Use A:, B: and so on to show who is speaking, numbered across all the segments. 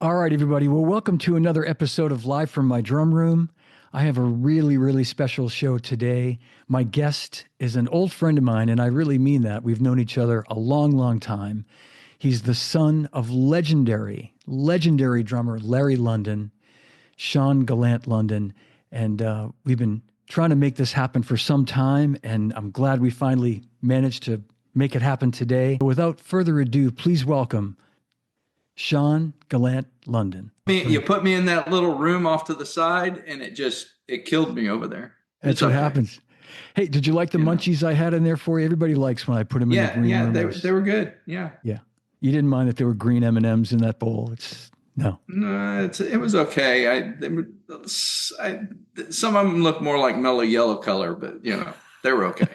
A: All right, everybody. Well, welcome to another episode of Live from My Drum Room. I have a really, really special show today. My guest is an old friend of mine, and I really mean that. We've known each other a long, long time. He's the son of legendary drummer Larry Londin, Sean Gallant London, and we've been trying to make this happen for some time, and I'm glad we finally managed to make it happen today. Without further ado, please welcome Sean Gallant London.
B: You put me in that little room off to the side, and it killed me over there.
A: That's
B: It's
A: what
B: okay,
A: happens. Hey, did you like the
B: you know.
A: munchies I had in there for you? Everybody likes when I put them in the
B: Yeah,
A: green
B: yeah,
A: room.
B: they were good. Yeah,
A: Yeah. You didn't mind that there were green M&Ms in that bowl. It's no.
B: no, it was okay. I some of them look more like mellow yellow color, but they were okay.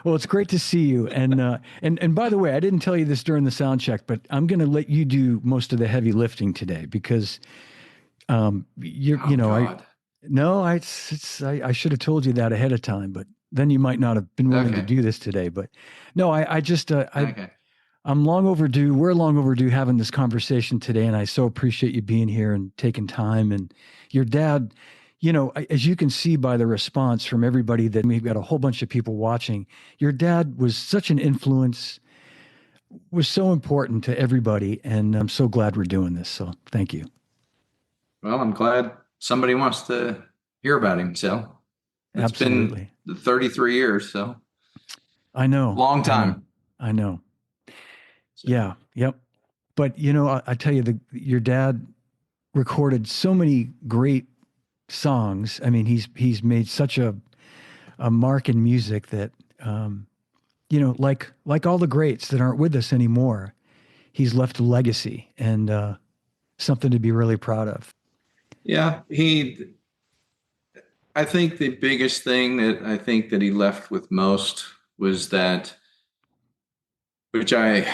A: Well, it's great to see you. And by the way, I didn't tell you this during the sound check, but I'm going to let you do most of the heavy lifting today because
B: Oh
A: I
B: God.
A: no, I should have told you that ahead of time, but then you might not have been willing to
B: Okay.
A: do this today. But no, I just
B: Okay.
A: I'm long overdue. We're long overdue having this conversation today, and I so appreciate you being here and taking time. And your dad, as you can see by the response from everybody, that we've got a whole bunch of people watching. Your dad was such an influence, was so important to everybody, and I'm so glad we're doing this. So thank you.
B: Well, I'm glad somebody wants to hear about him. So it's been
A: Absolutely.
B: 33 years, so
A: I know.
B: long
A: I know.
B: time.
A: I know.
B: So
A: Yeah. Yep. But I tell you, your dad recorded so many great songs. I mean, he's made such a mark in music that like all the greats that aren't with us anymore, he's left a legacy and something to be really proud of.
B: yeah, I think the biggest thing that I think that he left with most was that, which I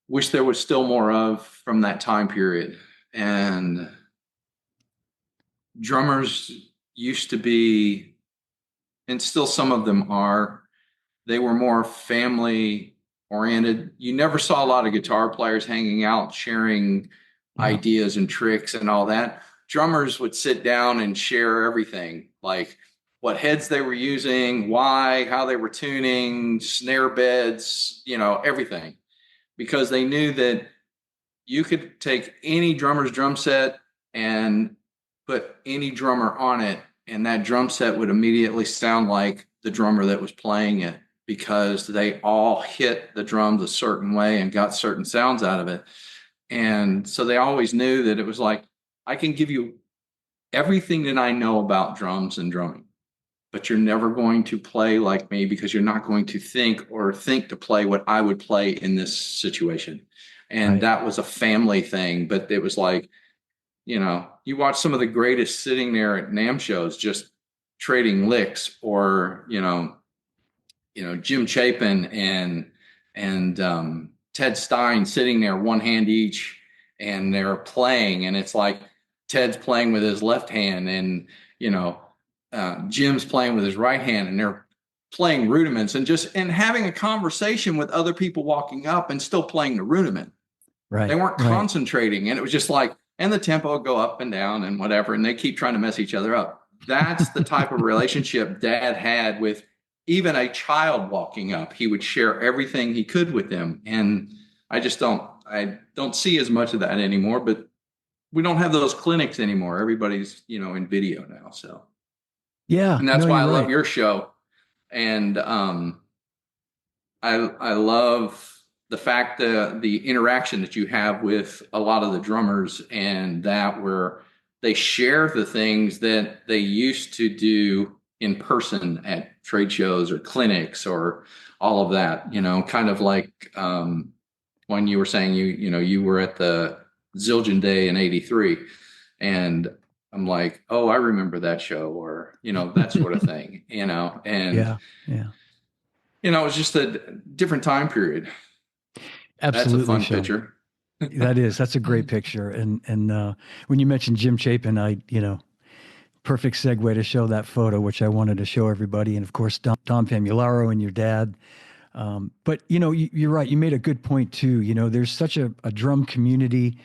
B: wish there was still more of from that time period. And drummers used to be, and still some of them are, they were more family oriented. You never saw a lot of guitar players hanging out, sharing
A: Yeah.
B: ideas and tricks and all that. Drummers would sit down and share everything, like what heads they were using, why, how they were tuning, snare beds, everything. Because they knew that you could take any drummer's drum set and put any drummer on it, and that drum set would immediately sound like the drummer that was playing it because they all hit the drums a certain way and got certain sounds out of it. And so they always knew that it was like, I can give you everything that I know about drums and drumming, but you're never going to play like me because you're not going to think to play what I would play in this situation. And
A: Right.
B: that was a family thing, but it was like, you watch some of the greatest sitting there at NAMM shows just trading licks, or Jim Chapin and Ted Stein sitting there, one hand each, and they're playing, and it's like Ted's playing with his left hand, and Jim's playing with his right hand, and they're playing rudiments and having a conversation with other people walking up and still playing the rudiment. They
A: Right.
B: weren't
A: Right.
B: concentrating, and it was just like, and the tempo would go up and down and whatever, and they keep trying to mess each other up. That's the type of relationship Dad had with even a child walking up. He would share everything he could with them, and I don't see as much of that anymore. But we don't have those clinics anymore. Everybody's in video now, so.
A: Yeah.
B: And that's
A: No,
B: why
A: you're
B: I love
A: right.
B: your show, and I love the fact that the interaction that you have with a lot of the drummers, and that where they share the things that they used to do in person at trade shows or clinics or all of that, kind of like when you were saying you were at the Zildjian Day in '83, and I'm like, oh, I remember that show, or that sort of thing, and
A: Yeah. Yeah.
B: it was just a different time period. That's a
A: Absolutely,
B: fun
A: Sean.
B: picture.
A: That's a great picture. And when you mentioned Jim Chapin, perfect segue to show that photo, which I wanted to show everybody. And of course, Dom Famularo and your dad. But you're right. You made a good point too. There's such a drum community.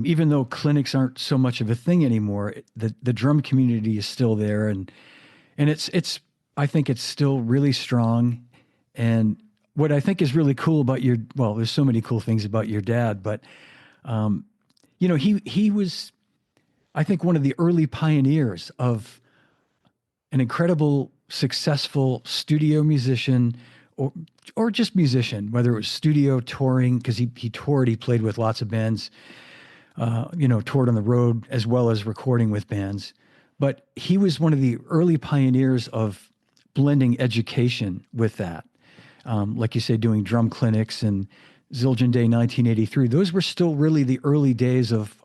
A: Even though clinics aren't so much of a thing anymore, the drum community is still there, and it's I think it's still really strong. And what I think is really cool about there's so many cool things about your dad, but he was, I think, one of the early pioneers of an incredible, successful studio musician, or just musician, whether it was studio touring, because he toured, he played with lots of bands, toured on the road as well as recording with bands. But he was one of the early pioneers of blending education with that. Like you say, doing drum clinics and Zildjian Day 1983. Those were still really the early days of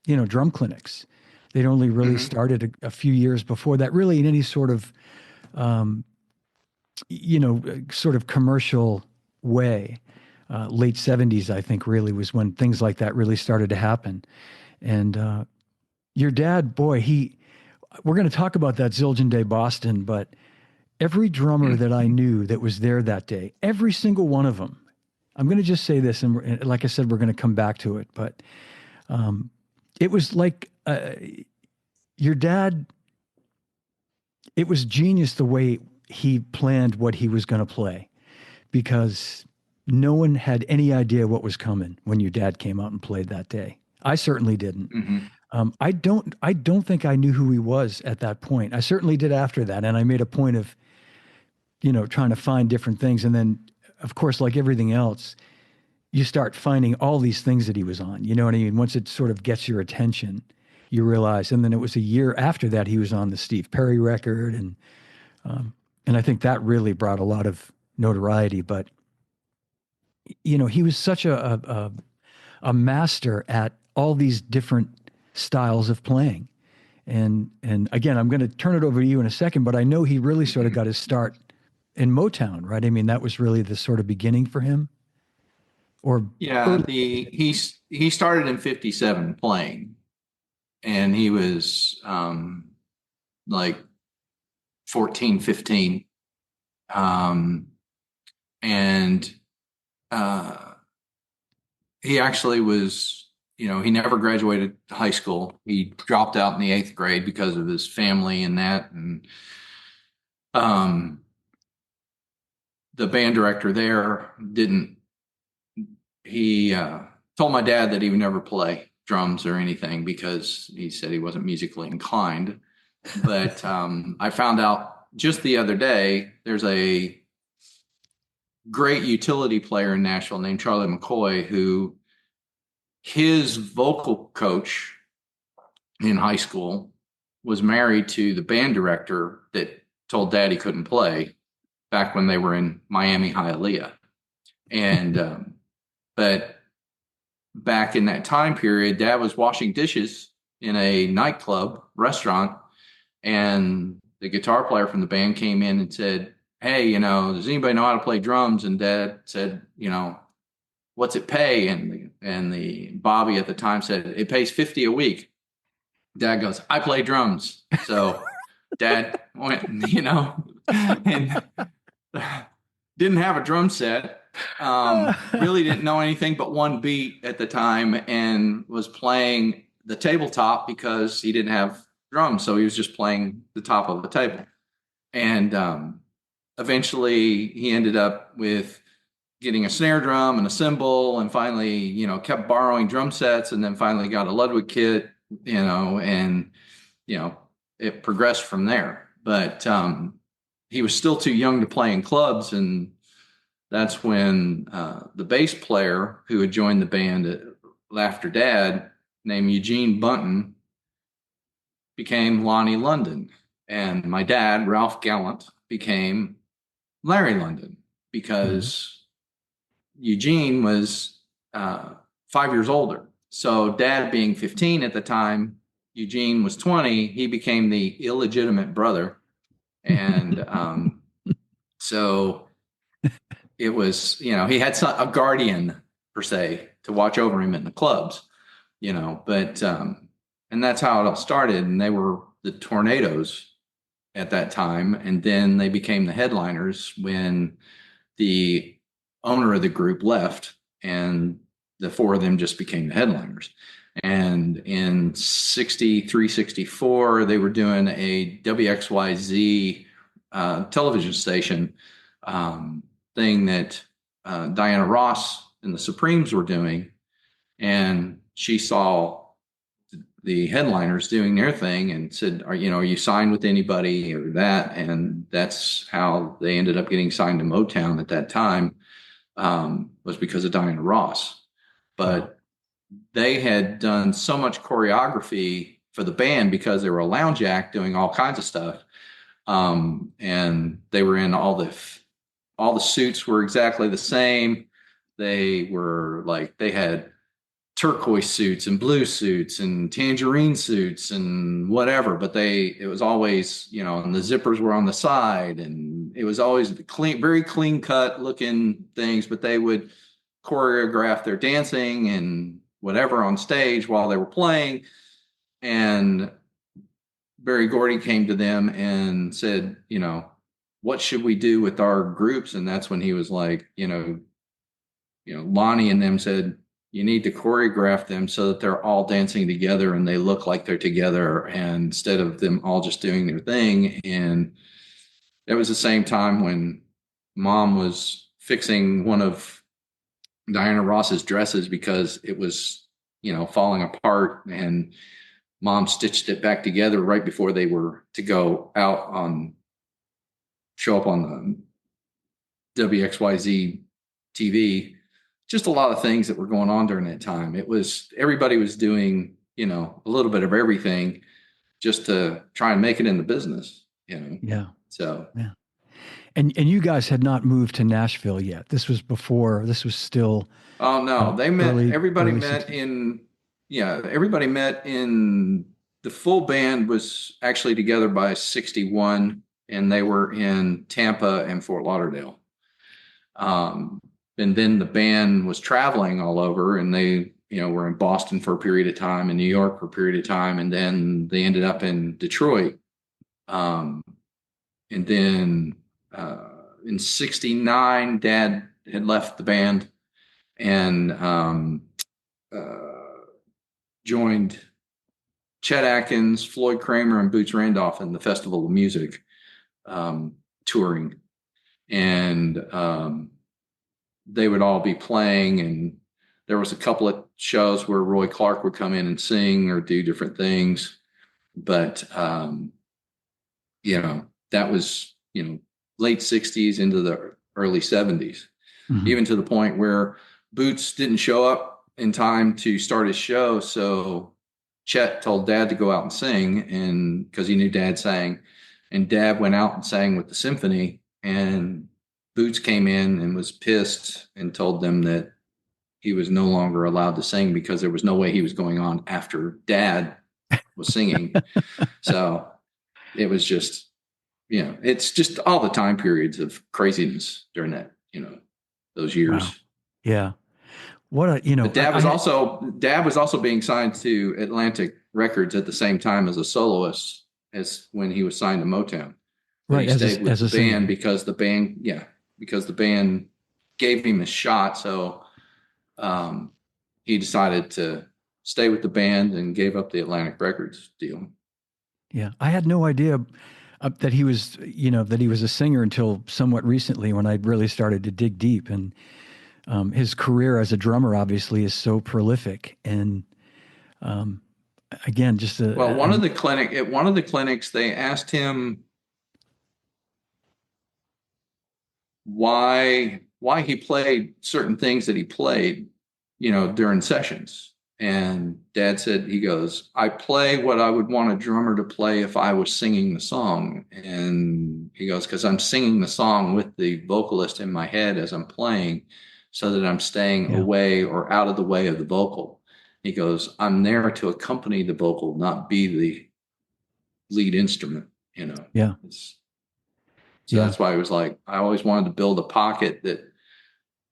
A: drum clinics. They'd only really
B: Mm-hmm.
A: started a few years before that, really in any sort of, sort of commercial way. Late 70s, I think, really was when things like that really started to happen. And your dad, boy, we're going to talk about that Zildjian Day Boston, but every drummer that I knew that was there that day, every single one of them, I'm going to just say this, and like I said, we're going to come back to it, but it was like your dad, it was genius the way he planned what he was going to play, because no one had any idea what was coming when your dad came out and played that day. I certainly didn't.
B: Mm-hmm.
A: I don't think I knew who he was at that point. I certainly did after that, and I made a point of, trying to find different things. And then, of course, like everything else, you start finding all these things that he was on. You know what I mean? Once it sort of gets your attention, you realize. And then it was a year after that he was on the Steve Perry record, and I think that really brought a lot of notoriety. But he was such a master at all these different styles of playing. And again, I'm going to turn it over to you in a second, but I know he really sort of got his start in Motown, right? I mean, that was really the sort of beginning for him, or
B: Yeah,
A: early.
B: he started in 57 playing, and he was like 14, 15. Um, and uh, he actually was, he never graduated high school. He dropped out in the eighth grade because of his family and that. And um, the band director there didn't, he told my dad that he would never play drums or anything because he said he wasn't musically inclined. But I found out just the other day there's a great utility player in Nashville named Charlie McCoy, who his vocal coach in high school was married to the band director that told dad he couldn't play back when they were in Miami Hialeah. And but back in that time period, dad was washing dishes in a nightclub restaurant, and the guitar player from the band came in and said, "Hey, does anybody know how to play drums?" And dad said, "What's it pay?" And the Bobby at the time said, "It pays 50 a week." Dad goes, "I play drums." So dad went, and didn't have a drum set. Really didn't know anything but one beat at the time, and was playing the tabletop because he didn't have drums. So he was just playing the top of the table. And eventually he ended up with getting a snare drum and a cymbal, and finally, kept borrowing drum sets, and then finally got a Ludwig kit, and, it progressed from there. But he was still too young to play in clubs. And that's when the bass player who had joined the band after dad, named Eugene Bunton, became Lonnie London. And my dad, Ralph Gallant, became Larry London,
A: Mhm.
B: because Eugene was 5 years older. So dad being 15 at the time, Eugene was 20. He became the illegitimate brother. And so it was, he had a guardian per se to watch over him in the clubs, but and that's how it all started. And they were the Tornadoes at that time. And then they became the Headliners when the owner of the group left, and the four of them just became the headliners. And in 63, 64, they were doing a WXYZ television station thing that Diana Ross and the Supremes were doing. And she saw the headliners doing their thing and said, are you signed with anybody or that? And that's how they ended up getting signed to Motown at that time, was because of Diana Ross. But
A: Wow.
B: they had done so much choreography for the band because they were a lounge act doing all kinds of stuff. And they were in all the suits were exactly the same. They were like, they had turquoise suits and blue suits and tangerine suits and whatever, but it was always, and the zippers were on the side, and it was always clean, very clean cut looking things, but they would choreograph their dancing and whatever on stage while they were playing. And Barry Gordy came to them and said, what should we do with our groups? And that's when he was like, Lonnie and them said, you need to choreograph them so that they're all dancing together and they look like they're together, and instead of them all just doing their thing. And it was the same time when Mom was fixing one of Diana Ross's dresses because it was, falling apart, and Mom stitched it back together right before they were to go out show up on the WXYZ TV. Just a lot of things that were going on during that time. Everybody was doing, a little bit of everything just to try and make it in the business.
A: Yeah.
B: So,
A: Yeah. And you guys had not moved to Nashville yet. This was still
B: oh no, everybody
A: early
B: met
A: 60s.
B: everybody met in, the full band was actually together by 61, and they were in Tampa and Fort Lauderdale. And then the band was traveling all over, and they, were in Boston for a period of time, and New York for a period of time, and then they ended up in Detroit. And then in 69, Dad had left the band and joined Chet Atkins, Floyd Kramer, and Boots Randolph in the Festival of Music touring. And they would all be playing, and there was a couple of shows where Roy Clark would come in and sing or do different things. But, that was, late 60s into the early 70s,
A: Mhm.
B: even to the point where Boots didn't show up in time to start his show. So Chet told Dad to go out and sing, and because he knew Dad sang, and Dad went out and sang with the symphony, and Boots came in and was pissed and told them that he was no longer allowed to sing because there was no way he was going on after Dad was singing. So it was just, it's just all the time periods of craziness during that, those
A: Wow.
B: years.
A: Yeah. What a, you
B: But
A: know, I had,
B: Dad was also being signed to Atlantic Records at the same time as a soloist as when he was signed to Motown. But
A: right.
B: he stayed with
A: As
B: the
A: a
B: band
A: singer.
B: because the band gave him a shot. So he decided to stay with the band and gave up the Atlantic Records deal.
A: Yeah. I had no idea that he was, that he was a singer until somewhat recently when I really started to dig deep. And his career as a drummer obviously is so prolific. And um, again, just
B: Well,
A: a,
B: at one of the clinics, they asked him why he played certain things that he played, during sessions. And Dad said, he goes, I play what I would want a drummer to play if I was singing the song. And he goes, because I'm singing the song with the vocalist in my head as I'm playing, so that I'm staying
A: yeah,
B: away or out of the way of the vocal. He goes, I'm there to accompany the vocal, not be the lead instrument, you know.
A: yeah,
B: It's, so
A: yeah.
B: that's why I was like, I always wanted to build a pocket that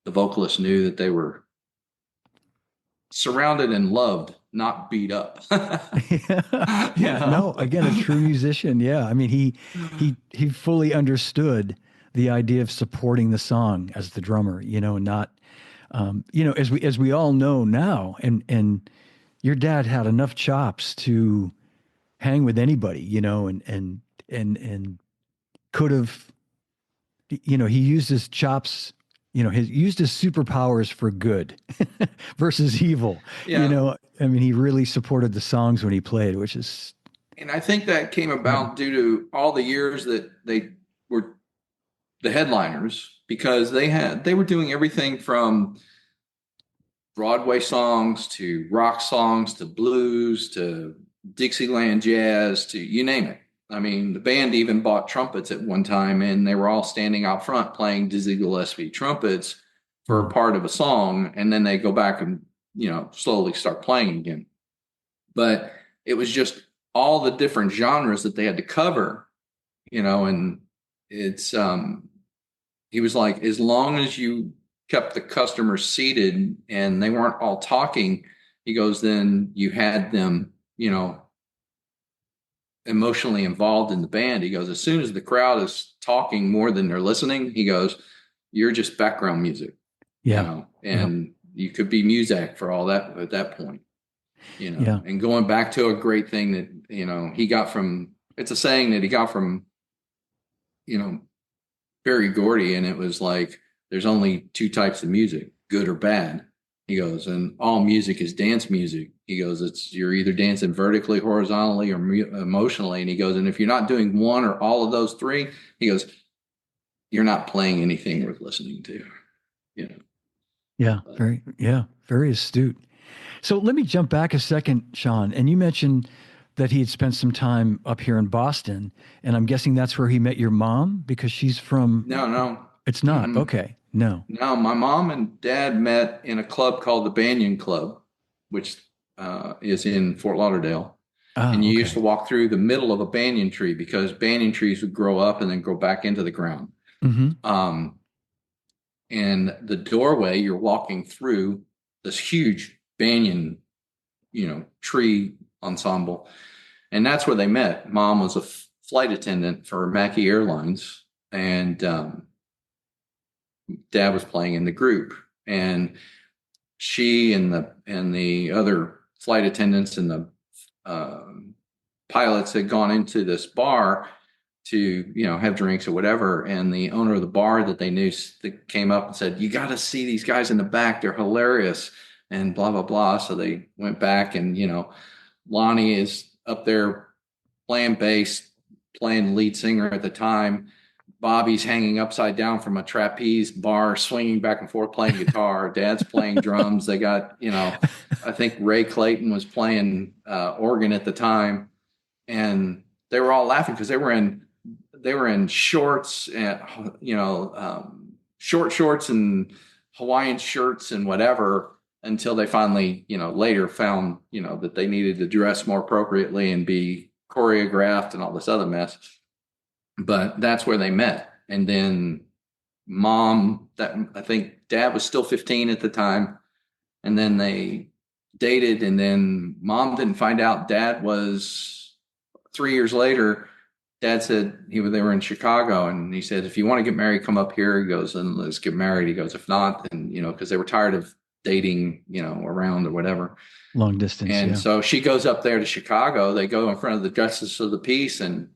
B: the vocalist knew that they were surrounded and loved, not beat up.
A: Yeah, no, again, a true musician. Yeah. I mean, he fully understood the idea of supporting the song as the drummer, and not, as we all know now, and your dad had enough chops to hang with anybody, and could have, he used his chops, his used his superpowers for good versus evil.
B: Yeah.
A: I mean, he really supported the songs when he played, which is
B: And I think that came
A: incredible.
B: about due to all the years that they were the headliners because they were doing everything from Broadway songs to rock songs to blues to Dixieland jazz to you name it. I mean, the band even bought trumpets at one time, and they were all standing out front playing Dizzy Gillespie trumpets for a
A: Mm.
B: part of a song, and then they go back and slowly start playing again. But it was just all the different genres that they had to cover, and it's he was like, as long as you kept the customers seated and they weren't all talking, he goes, then you had them, emotionally involved in the band. He goes, as soon as the crowd is talking more than they're listening, he goes, you're just background music,
A: Yeah. Yeah.
B: and you could be music for all that at that point,
A: Yeah.
B: and going back to a great thing that, he got from, it's a saying that he got from, you know, Barry Gordy, and it was like, there's only two types of music, good or bad. He goes, and all music is dance music. He goes, it's you're either dancing vertically, horizontally, or emotionally. And he goes, and if you're not doing one or all of those three, he goes, you're not playing anything worth listening to. You know,
A: Yeah.
B: but
A: Very astute. So let me jump back a second, Sean. And you mentioned that he had spent some time up here in Boston, and I'm guessing that's where he met your mom because she's from.
B: no, no,
A: It's not.
B: mm-mm.
A: Okay. No.
B: No. My mom and dad met in a club called the Banyan Club, which is in Fort Lauderdale. And
A: Ah,
B: you used to
A: okay.
B: walk through the middle of a banyan tree because banyan trees would grow up and then grow back into the ground.
A: Mm-hmm.
B: Um, and the doorway, you're walking through this huge banyan, tree ensemble. And that's where they met. Mom was a flight attendant for Mackie Airlines, and dad was playing in the group. And she and the other flight attendants and the pilots had gone into this bar to have drinks or whatever, and the owner of the bar that they knew came up and said, you got to see these guys in the back, they're hilarious, and blah blah blah. So they went back, and Lonnie is up there playing bass, playing lead singer at the time. Bobby's hanging upside down from a trapeze bar, swinging back and forth, playing guitar. Dad's playing drums. They got, I think Ray Clayton was playing organ at the time, and they were all laughing because they were in shorts and short shorts and Hawaiian shirts and whatever, until they finally later found that they needed to dress more appropriately and be choreographed and all this other mess. But that's where they met. And then mom, that I think dad was still 15 at the time, and then they dated, and then mom didn't find out dad was 3 years later. Dad said they were in Chicago, and he said, if you want to get married, come up here. He goes, and let's get married. He goes, if not, then because they were tired of dating around or whatever.
A: Long distance.
B: And
A: Yeah.
B: so she goes up there to Chicago. They go in front of the justice of the peace, and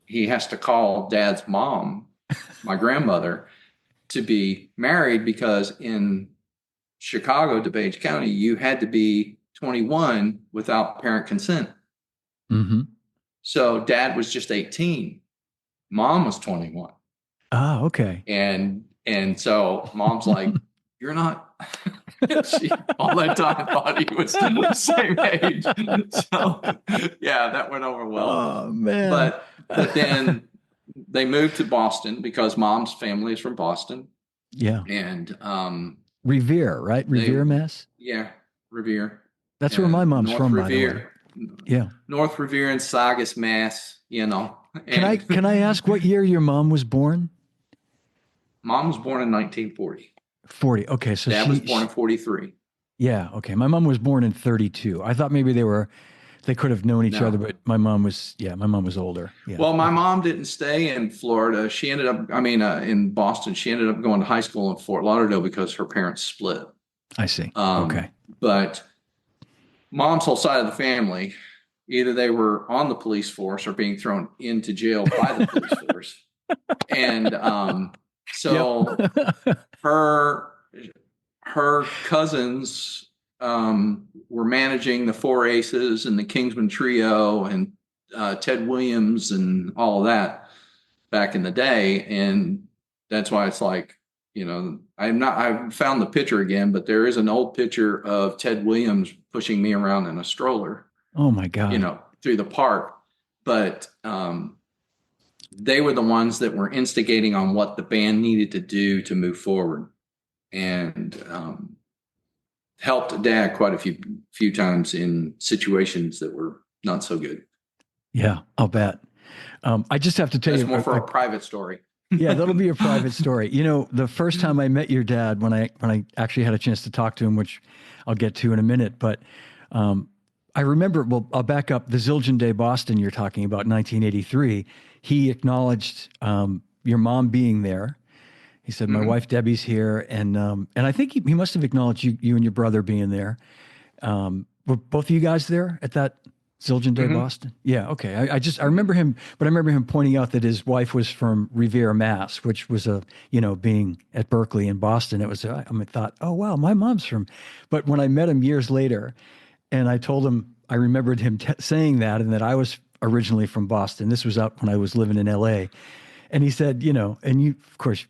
B: he has to call dad's mom, my grandmother, to be married, because in Chicago, DuPage County, you had to be 21 without parent consent.
A: Mm-hmm.
B: So dad was just 18. Mom was 21.
A: Ah, okay.
B: And so mom's like, you're not. She all that time thought he was the same age. So yeah, that went over well.
A: Oh man.
B: But then they moved to Boston because mom's family is from Boston.
A: Yeah.
B: And
A: Revere, right?
B: they
A: Revere, Mass.
B: yeah, Revere.
A: That's where my
B: And
A: mom's
B: North
A: from, by the way.
B: Revere.
A: Yeah.
B: North Revere and Saugus, Mass,
A: Can I
B: And
A: can I ask what year your mom was born?
B: mom was born in 1940.
A: 40. Okay, so
B: Dad was born in 43.
A: yeah, okay. My mom was born in 32. I thought maybe they were they could have known each other,
B: No.
A: but my mom was older. Yeah,
B: Well, my mom didn't stay in Florida. She ended up, in Boston. She ended up going to high school in Fort Lauderdale because her parents split.
A: I see.
B: Um,
A: Okay.
B: but mom's whole side of the family, either they were on the police force or being thrown into jail by the police force. And
A: Yep.
B: so her her cousins were managing the Four Aces and the Kingsman Trio and Ted Williams and all of that back in the day, and that's why it's like, I've found the picture again, but there is an old picture of Ted Williams pushing me around in a stroller,
A: Oh my God.
B: through the park. But they were the ones that were instigating on what the band needed to do to move forward, and helped Dad quite a few times in situations that were not so good.
A: Yeah, I'll bet. I just have to tell
B: That's
A: you,
B: more for a private story.
A: yeah, that'll be a private story. The first time I met your dad, when I actually had a chance to talk to him, which I'll get to in a minute, but I remember. Well, I'll back up. The Zildjian Day Boston you're talking about, 1983. He acknowledged your mom being there. He said, "My
B: Mm-hmm.
A: wife Debbie's here," and I think he must have acknowledged you and your brother being there. Were both of you guys there at that Zildjian Day
B: Mm-hmm.
A: Boston? Yeah, okay. I remember him, but I remember him pointing out that his wife was from Revere, Mass, which was being at Berkeley in Boston, it was, thought, oh, wow, my mom's from. But when I met him years later and I told him, I remembered him saying that and that I was originally from Boston. This was up when I was living in LA. And he said, and you, of course,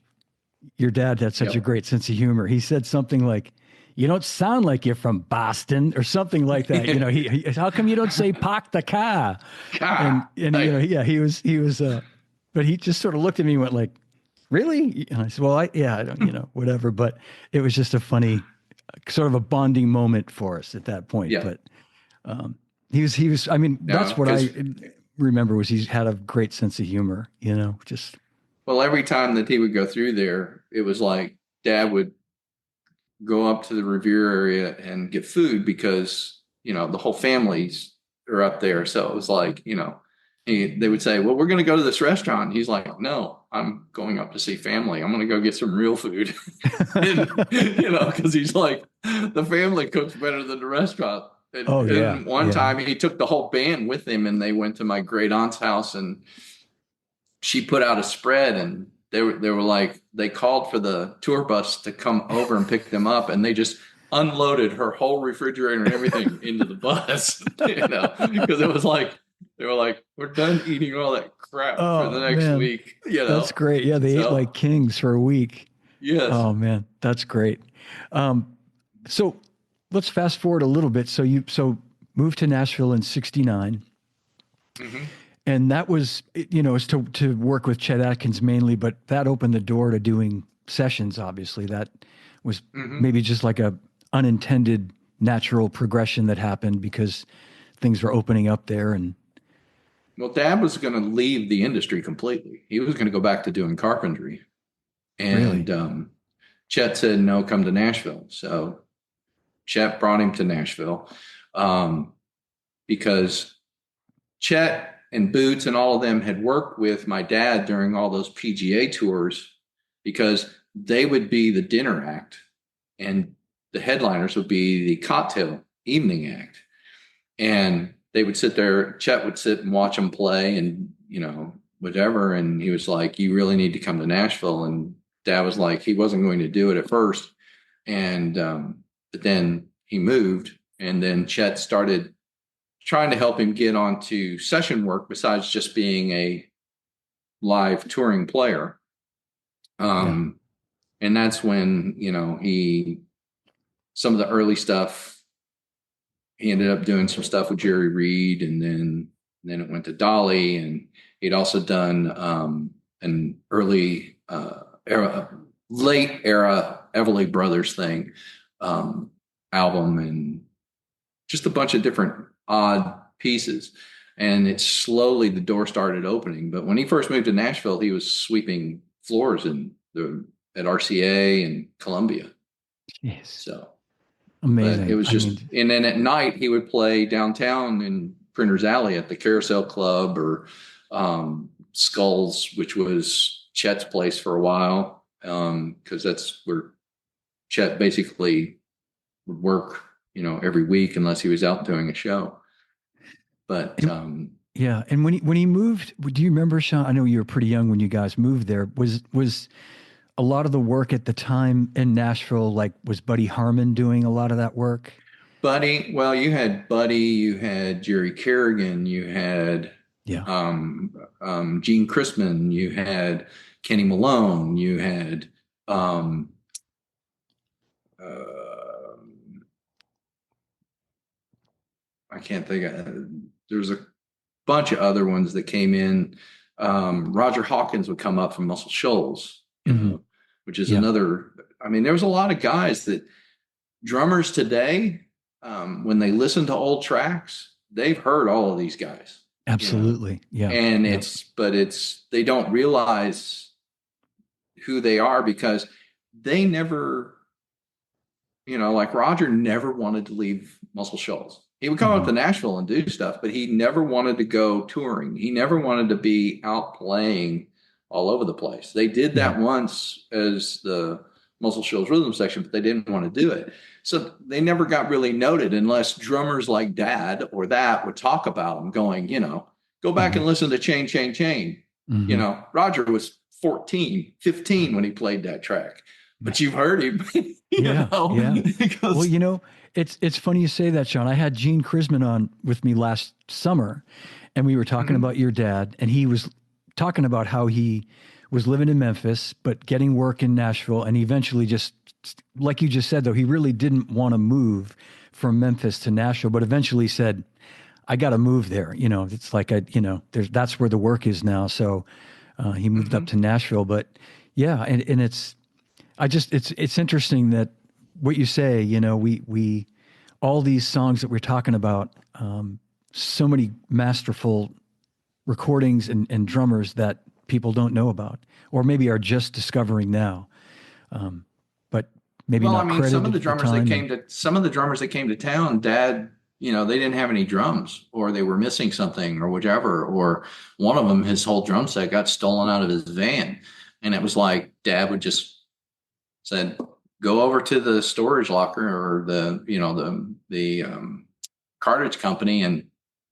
A: your dad had such a
B: Yep.
A: great sense of humor. He said something like, "You don't sound like you're from Boston," or something like that. How come you don't say "park the car"? And
B: God.
A: yeah, he was, but he just sort of looked at me and went like, "Really?" And I said, "Well, I don't, whatever." But it was just a funny, sort of a bonding moment for us at that point.
B: Yeah.
A: But he was. I mean,
B: No,
A: that's what I
B: because
A: remember was he had a great sense of humor. Just
B: well, every time that he would go through there, it was like Dad would go up to the Revere area and get food because the whole families are up there. So it was like, they would say, "Well, we're going to go to this restaurant." He's like, "No, I'm going up to see family. I'm going to go get some real food." And because he's like, the family cooks better than the restaurant. And,
A: oh yeah,
B: and one
A: yeah.
B: time he took the whole band with him, and they went to my great aunt's house, and she put out a spread, and they were like, they called for the tour bus to come over and pick them up, and they just unloaded her whole refrigerator and everything into the bus, because it was like, they were like, "We're done eating all that crap for the
A: Oh
B: next
A: man,
B: week,"
A: that's great. Yeah, they ate
B: So
A: like kings for a week.
B: yes.
A: Oh man, that's great. Um, so let's fast forward a little bit. So moved to Nashville in '69,
B: Hmm.
A: and that was is to work with Chet Atkins mainly, but that opened the door to doing sessions. Obviously, that was
B: Hmm.
A: maybe just like a unintended natural progression that happened because things were opening up there. And
B: Well, Dad was going to leave the industry completely. He was going to go back to doing carpentry.
A: really,
B: And Chet said, "No, come to Nashville." So Chet brought him to Nashville, um, because Chet and Boots and all of them had worked with my dad during all those PGA tours, because they would be the dinner act and the headliners would be the cocktail evening act. And they would sit there, Chet would sit and watch them play and, whatever. And he was like, "You really need to come to Nashville." And Dad was like, he wasn't going to do it at first. And, but then he moved, and then Chet started trying to help him get onto session work besides just being a live touring player.
A: yeah,
B: And that's when, some of the early stuff, he ended up doing some stuff with Jerry Reed, and then it went to Dolly, and he'd also done an early late era Everly Brothers thing, album, and just a bunch of different odd pieces. And it slowly, the door started opening. But when he first moved to Nashville, he was sweeping floors at RCA and Columbia.
A: yes,
B: So, but it
A: amazing.
B: was
A: I
B: just,
A: mean,
B: and then at night he would play downtown in Printer's Alley at the Carousel Club, or Skulls, which was Chet's place for a while, because that's where Chet basically would work, every week unless he was out doing a show. But
A: And, yeah. And when he moved, do you remember, Sean? I know you were pretty young when you guys moved there. Was a lot of the work at the time in Nashville, like, was Buddy Harmon doing a lot of that work?
B: Buddy, well, you had Buddy, you had Jerry Kerrigan, you had
A: Yeah.
B: Gene Chrisman, you had Kenny Malone, you had uh, I can't think of, there's a bunch of other ones that came in. Roger Hawkins would come up from Muscle Shoals,
A: Hmm.
B: which is
A: Yeah.
B: another. I mean, there was a lot of guys that drummers today, when they listen to old tracks, they've heard all of these guys,
A: Absolutely. Yeah.
B: and
A: Yeah.
B: they don't realize who they are because they never, like Roger never wanted to leave Muscle Shoals. He would come up
A: Hmm.
B: to Nashville and do stuff, but he never wanted to go touring. He never wanted to be out playing all over the place. They did
A: Yeah.
B: that once as the Muscle Shoals rhythm section, but they didn't want to do it. So they never got really noted unless drummers like Dad or that would talk about them going, go back
A: Hmm.
B: and listen to Chain, Chain, Chain.
A: Hmm.
B: Roger was 14, 15 when he played that track, but you've heard him,
A: Yeah. Yeah. Well,
B: because
A: it's funny you say that, Sean. I had Gene Chrisman on with me last summer, and we were talking
B: Mhm.
A: about your dad, and he was talking about how he was living in Memphis, but getting work in Nashville, and he eventually just, like you just said, though, he really didn't want to move from Memphis to Nashville, but eventually said, "I got to move there." It's like that's where the work is now. So he moved up
B: Mhm.
A: to Nashville, but yeah, and it's interesting that what you say, we all these songs that we're talking about, so many masterful recordings and drummers that people don't know about, or maybe are just discovering now, but maybe
B: Well, I
A: not
B: mean,
A: credited at the time. And
B: some of the drummers that came to town, Dad, they didn't have any drums, or they were missing something, or whichever. Or one of them, his whole drum set got stolen out of his van, and it was like Dad would just said, "Go over to the storage locker or the cartridge company and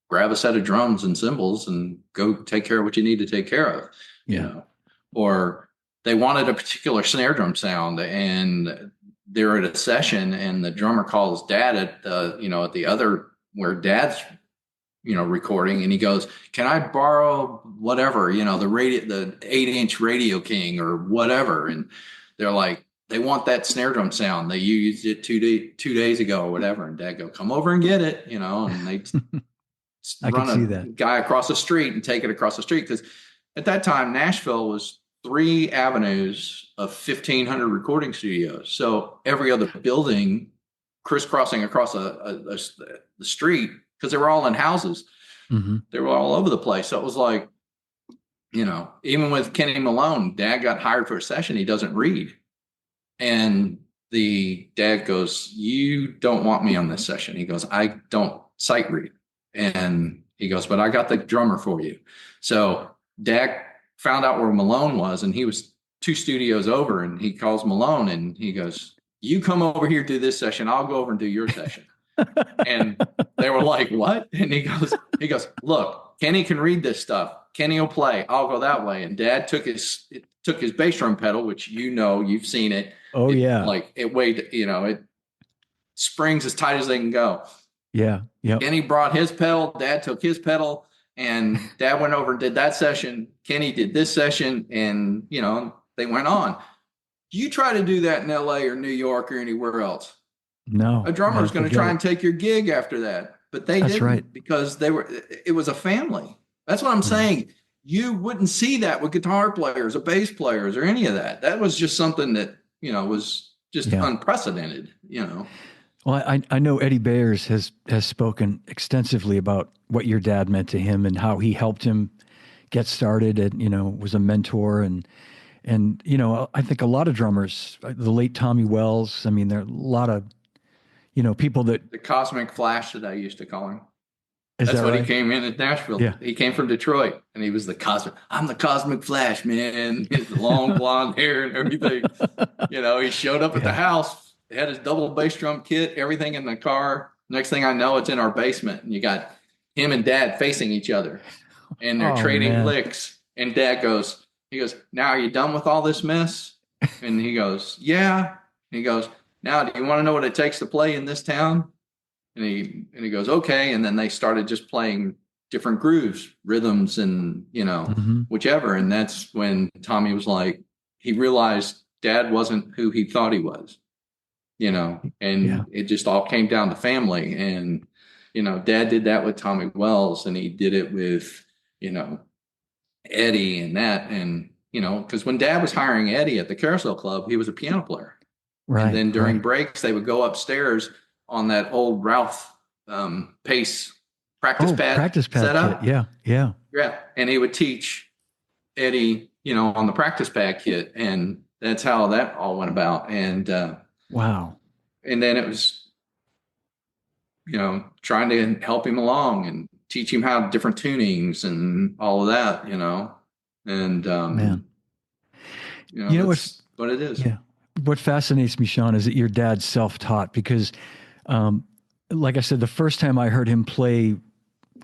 B: grab a set of drums and cymbals and go take care of what you need to take care of," you
A: yeah.
B: know. Or they wanted a particular snare drum sound, and they're at a session, and the drummer calls Dad at at the other where Dad's recording, and he goes, "Can I borrow whatever, the radio, the 8-inch Radio King or whatever?" And they're like, they want that snare drum sound. They used it 2 days ago or whatever. And Dad go, "Come over and get it," and they
A: I could
B: run
A: see
B: a
A: that.
B: guy across the street and take it across the street. Because at that time, Nashville was 3 avenues of 1,500 recording studios. So every other building crisscrossing across the street, because they were all in houses.
A: Hmm.
B: They were all over the place. So it was like, even with Kenny Malone, Dad got hired for a session. He doesn't read. And the dad goes, "You don't want me on this session." He goes, "I don't sight read." And he goes, "But I got the drummer for you." So Dad found out where Malone was, and he was 2 studios over, and he calls Malone and he goes, "You come over here, do this session. I'll go over and do your session." And they were like, "What?" And he goes, "Look, Kenny can read this stuff. Kenny will play. I'll go that way." And Dad took his bass drum pedal, which you've seen it.
A: Oh yeah.
B: It weighed, it springs as tight as they can go.
A: Yeah. Yep.
B: Kenny brought his pedal. Dad took his pedal, and Dad went over and did that session. Kenny did this session, and they went on. You try to do that in LA or New York or anywhere else,
A: No,
B: a drummer
A: no,
B: is going to
A: forget
B: try
A: it.
B: and take your gig after that. But they
A: That's right.
B: didn't, because it was a family. That's what I'm
A: Yeah.
B: saying. You wouldn't see that with guitar players or bass players or any of that. That was just something that, was just
A: Yeah.
B: unprecedented.
A: Well, I know Eddie Bayers has spoken extensively about what your dad meant to him and how he helped him get started and, was a mentor. And, I think a lot of drummers, the late Tommy Wells, I mean, there are a lot of, people that,
B: The cosmic flash that I used to call him.
A: Is
B: That's
A: that
B: what
A: right?
B: he came in at Nashville.
A: Yeah.
B: He came from Detroit, and he was I'm the Cosmic Flash, man. His long blonde hair and everything. He showed up at the
A: Yeah.
B: house, had his double bass drum kit, everything in the car. Next thing I know, it's in our basement, and you got him and Dad facing each other, and they're
A: Oh
B: trading
A: man.
B: licks. And Dad he goes, now are you done with all this mess? And he goes, yeah. And he goes, now do you want to know what it takes to play in this town? And he goes, okay. And then they started just playing different grooves, rhythms, and
A: Hmm.
B: whichever. And that's when Tommy was like, he realized Dad wasn't who he thought he was,
A: Yeah.
B: and it just all came down to family. And Dad did that with Tommy Wells, and he did it with Eddie and that, and because when Dad was hiring Eddie at the Carousel Club, he was a piano player. And
A: Right.
B: then during
A: Right.
B: breaks, they would go upstairs on that old Ralph Pace practice
A: Oh,
B: pad
A: practice pad kit.
B: setup.
A: Yeah. Yeah.
B: Yeah. And he would teach Eddie, on the practice pad kit. And that's how that all went about.
A: Wow.
B: And then it was, trying to help him along and teach him how different tunings and all of that, and,
A: Man.
B: that's what it is.
A: Yeah. What fascinates me, Sean, is that your dad's self-taught because, like I said, the first time I heard him play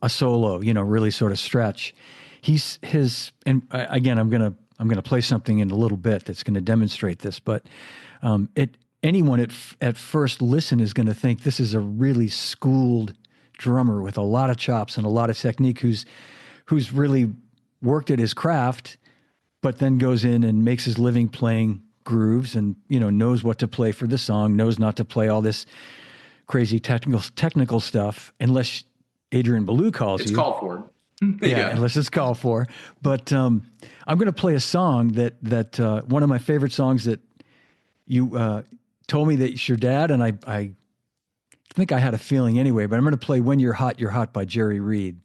A: a solo, really sort of stretch, again, I'm gonna play something in a little bit that's going to demonstrate this, but anyone at first listen is going to think this is a really schooled drummer with a lot of chops and a lot of technique who's really worked at his craft, but then goes in and makes his living playing grooves and knows what to play for the song, knows not to play all this crazy technical stuff unless Adrian Ballou calls
B: It's
A: you.
B: called for.
A: Yeah, unless it's called for. But I'm going to play a song that one of my favorite songs that you told me that it's your dad, and I think I had a feeling anyway, but I'm going to play When You're Hot by Jerry Reed.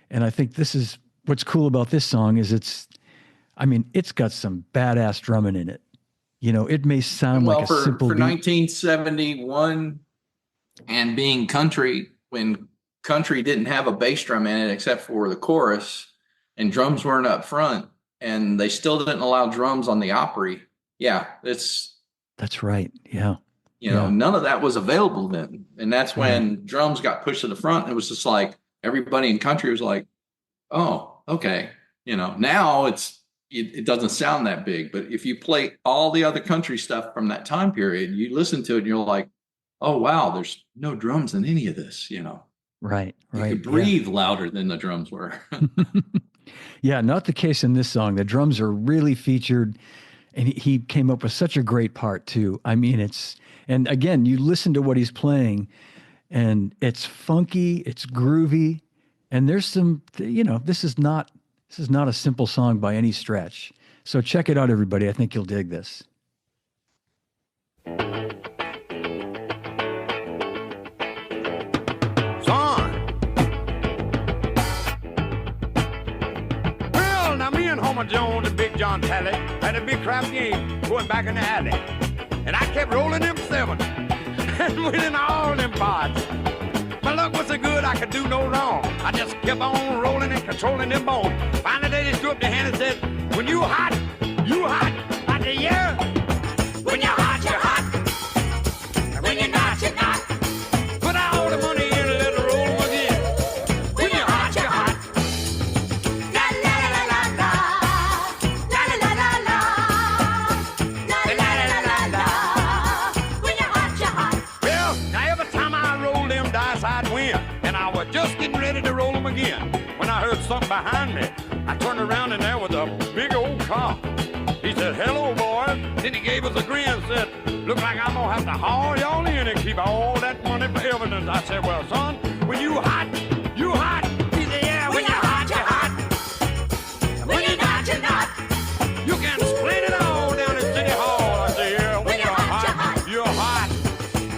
A: And I think this is what's cool about this song is it's got some badass drumming in it. It may sound like a simple
B: for
A: beat.
B: 1971 and being country, when country didn't have a bass drum in it except for the chorus, and drums weren't up front, and they still didn't allow drums on the Opry. Yeah,
A: That's right. Yeah.
B: none of that was available then. And that's when drums got pushed to the front. It was just like everybody in country was like, oh, okay. Now it doesn't sound that big, but if you play all the other country stuff from that time period, you listen to it and you're like, oh, wow, there's no drums in any of this,
A: Right.
B: You
A: Right.
B: could breathe louder than the drums were.
A: Yeah. Not the case in this song. The drums are really featured, and he came up with such a great part too. And again, you listen to what he's playing and it's funky, it's groovy, and there's some, this is not a simple song by any stretch. So check it out, everybody. I think you'll dig this.
C: Son. Well, now me and Homer Jones and Big John Talley had a big crap game going back in the alley. And I kept rolling them seven and winning all them parts. My luck was so good I could do no wrong. I just kept on rolling and controlling them bones. Finally they just threw up their hand and said, when you hot, I said, yeah. When you're hot, you're hot. And when you're not, you're not. Put all the money in and let it roll again. When you're hot, you're hot. La la la la la. La la la la la. La la la la la. When you're hot, you're hot. Well, now every time I roll them dice, I'd win. And I was just getting ready to roll them again when I heard something behind me. I turned around and there was a big old car. He said, hello, boy. Then he gave us a grin and said, look like I'm going to have to haul y'all in and keep all that money for evidence. I said, well, son, when you hot, you hot. He said, yeah, when you're hot, you're hot. When you're not, you're not. You can explain it all down at City Hall. I said, yeah, when you're hot, you're hot.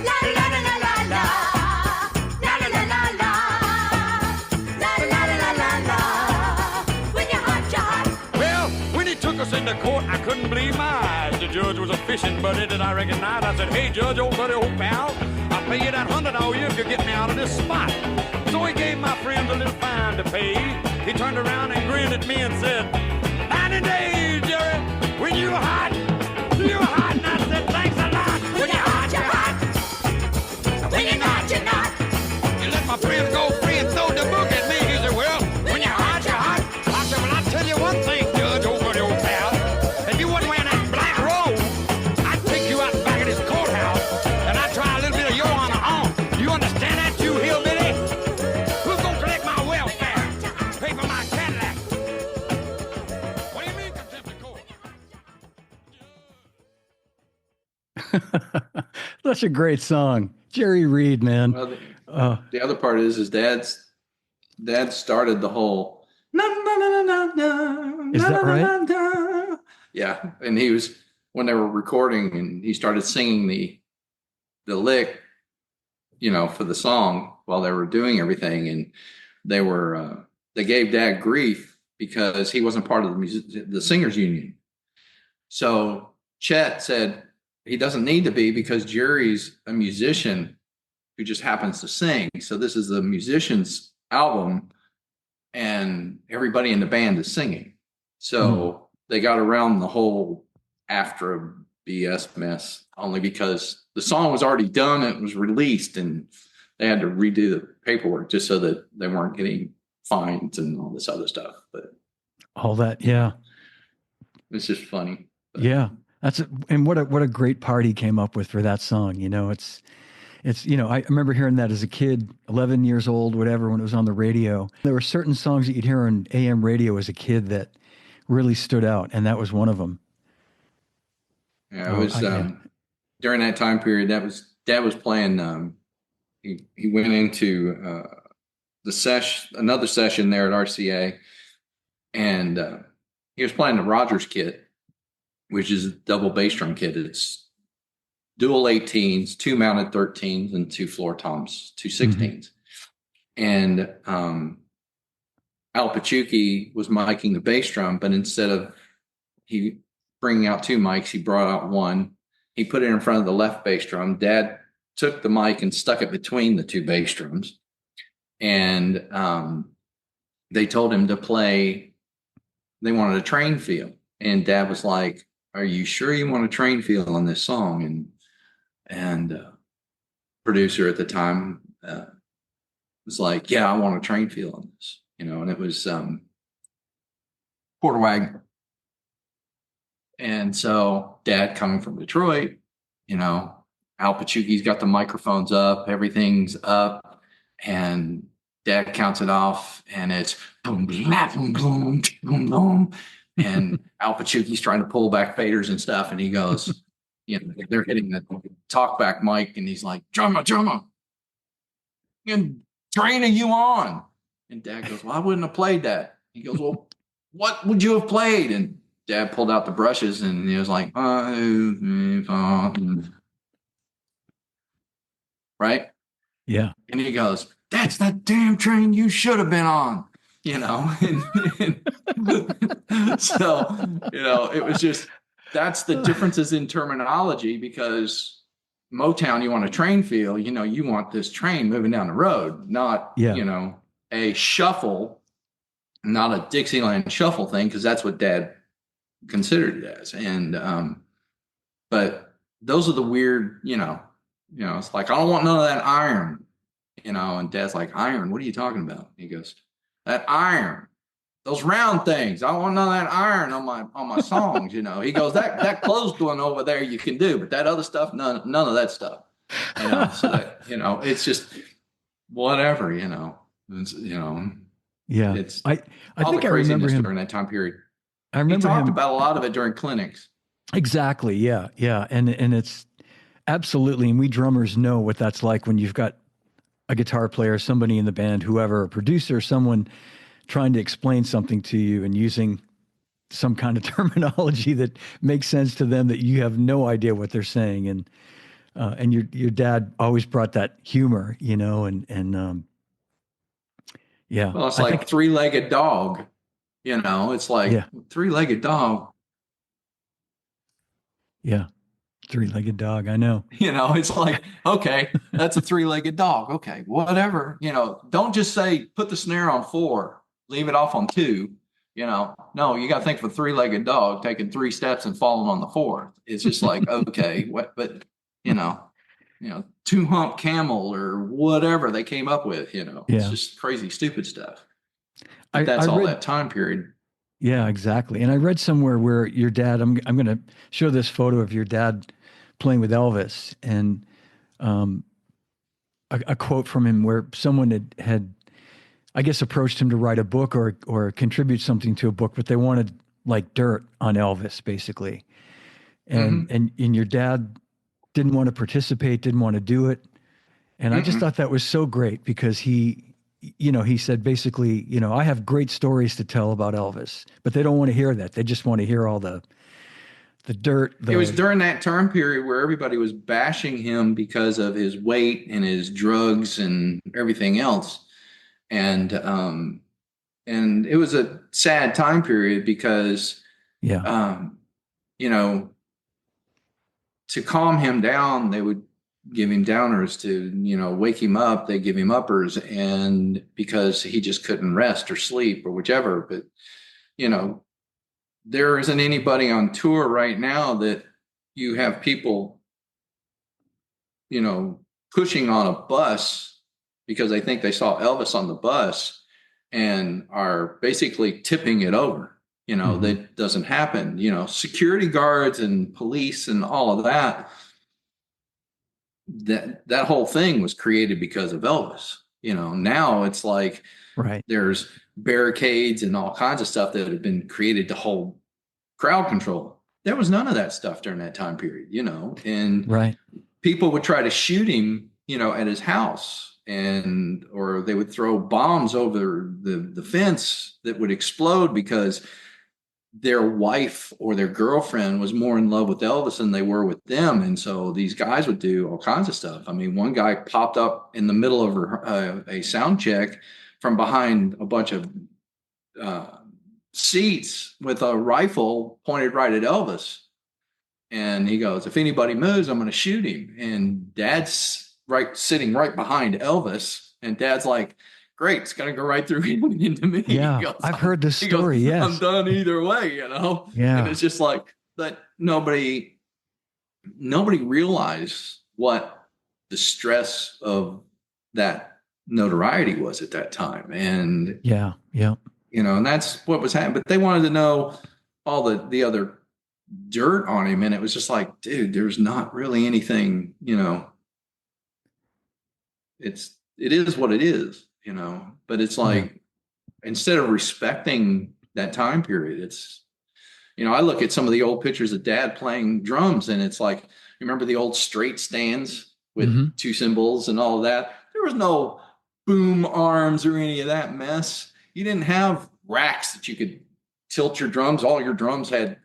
C: La la la la la la. La la la la la. La la la la la. When you're hot, you're hot. Well, when he took us into court, I couldn't believe my eyes. The judge was a fishing buddy that I recognized. I said, hey, judge, old buddy, old pal, I'll pay you that $100 if you get me out of this spot. So he gave my friend turned around and grinned at me and said, 90 days, Jerry, when you were hot, you were hot. And I said, thanks a lot. When you're hot, you're hot. When you're not, you're not. You let my friends go free and throw the book at me. He said, well, when you're hot, you're hot. I said, well, I'll tell you one thing, Judge, over the old pal. If you wasn't wearing that black robe, I'd take you out the back of this courthouse and I'd try a little bit of your honor on. You understand that, you hillbilly? Who's gonna collect my welfare? Pay for my Cadillac? What do you mean, contempt of court?
A: That's a great song. Jerry Reed, man.
B: Well, the other part is dad started the whole na na na na na.
A: Is that right?
B: Na, na. Yeah, and he was when they were recording, and he started singing the lick, for the song while they were doing everything, and they gave Dad grief because he wasn't part of the singers union. So Chet said he doesn't need to be because Jerry's a musician who just happens to sing. So this is the musician's album, and everybody in the band is singing. So they got around the whole after BS mess only because the song was already done. It was released, and they had to redo the paperwork just so that they weren't getting fines and all this other stuff. But
A: All that, yeah.
B: it's just funny. But
A: Yeah. And what a great part he came up with for that song. I remember hearing that as a kid, 11 years old, whatever, when it was on the radio. There were certain songs that you'd hear on AM radio as a kid that really stood out, and that was one of them.
B: Yeah, it was during that time period. Dad was playing. He went into another session there at RCA, and he was playing the Rogers kit, which is a double bass drum kit. It's dual 18s, 2 mounted 13s, and 2 floor toms, 2 16s. And Al Pachuki was miking the bass drum, but instead of he bringing out 2 mics, he brought out one. He put it in front of the left bass drum. Dad took the mic and stuck it between the 2 bass drums. And they told him to play, they wanted a train feel. And Dad was like, are you sure you want a train feel on this song? And producer at the time was like, yeah, I want a train feel on this, and it was Porter Wagoner. And so Dad coming from Detroit, Al Pachuki's got the microphones up, everything's up, and Dad counts it off, and it's boom, boom, boom, boom, boom. And Al Pachuki's trying to pull back faders and stuff, and he goes, they're hitting the talkback mic, and he's like, drummer, and train are you on? And Dad goes, well, I wouldn't have played that. He goes, well, what would you have played? And Dad pulled out the brushes, and he was like, right?
A: Yeah.
B: And he goes, that's that damn train you should have been on. So, it was just, that's the differences in terminology, because Motown, you want a train feel, you want this train moving down the road, not, a shuffle, not a Dixieland shuffle thing, because that's what Dad considered it as. And, but those are the weird, it's like, I don't want none of that iron, and Dad's like, iron, what are you talking about? He goes, that iron, those round things. I don't want none of that iron on my songs. He goes, that closed one over there you can do, but that other stuff, none of that stuff. So that, it's just whatever. It's,
A: Yeah,
B: it's
A: I think I remember him
B: during that time period.
A: I remember
B: he talked
A: him
B: about a lot of it during clinics.
A: Exactly. Yeah, and it's absolutely, and we drummers know what that's like when you've got a guitar player, somebody in the band, whoever, a producer, someone trying to explain something to you and using some kind of terminology that makes sense to them that you have no idea what they're saying. And your dad always brought that humor, and yeah.
B: Well, it's like three-legged dog, it's like three-legged dog.
A: Yeah. Three-legged dog. I know.
B: It's like, okay, that's a three-legged dog. Okay, whatever. Don't just say put the snare on 4. leave it off on 2. No, you got to think of a 3-legged dog taking 3 steps and falling on the 4th. It's just like, okay, but 2-hump camel or whatever they came up with, it's
A: Yeah.
B: just crazy, stupid stuff. But
A: I
B: that's all
A: read,
B: that time period.
A: yeah, exactly. And I read somewhere where your dad, I'm going to show this photo of your dad playing with Elvis, and um, a quote from him where someone had, I guess, approached him to write a book or contribute something to a book, but they wanted like dirt on Elvis, basically. And
B: Mm-hmm.
A: and your dad didn't want to participate, didn't want to do it. And I just
B: Mm-mm.
A: thought that was so great because he said basically, I have great stories to tell about Elvis, but they don't want to hear that. They just want to hear all the dirt,
B: It was during that term period where everybody was bashing him because of his weight and his drugs and everything else. And it was a sad time period because
A: yeah.
B: um, you know, to calm him down, they would give him downers to, wake him up. They give him uppers, and because he just couldn't rest or sleep or whichever. But, you know, there isn't anybody on tour right now that you have people, pushing on a bus because they think they saw Elvis on the bus and are basically tipping it over.
A: Mm-hmm.
B: That doesn't happen. Security guards and police and all of that, that whole thing was created because of Elvis. Now it's like
A: Right.
B: there's barricades and all kinds of stuff that have been created to hold crowd control. There was none of that stuff during that time period, and
A: Right.
B: people would try to shoot him, at his house, or they would throw bombs over the fence that would explode because their wife or their girlfriend was more in love with Elvis than they were with them. And so these guys would do all kinds of stuff. I mean, one guy popped up in the middle of a sound check from behind a bunch of seats with a rifle pointed right at Elvis. And he goes, if anybody moves, I'm going to shoot him. And Dad's sitting right behind Elvis. And Dad's like, great, it's going to go right through him and into me.
A: Yeah.
B: Goes,
A: I've heard this story.
B: Goes,
A: Yes.
B: I'm done either way,
A: Yeah.
B: And it's just like, but nobody realized what the stress of that notoriety was at that time. And,
A: Yeah. Yeah.
B: and that's what was happening. But they wanted to know all the other dirt on him. And it was just like, dude, there's not really anything, it is what it is, but it's like, instead of respecting that time period, it's, I look at some of the old pictures of Dad playing drums, and it's like, remember the old straight stands with 2 cymbals and all of that? There was no boom arms or any of that mess. You didn't have racks that you could tilt your drums. All your drums had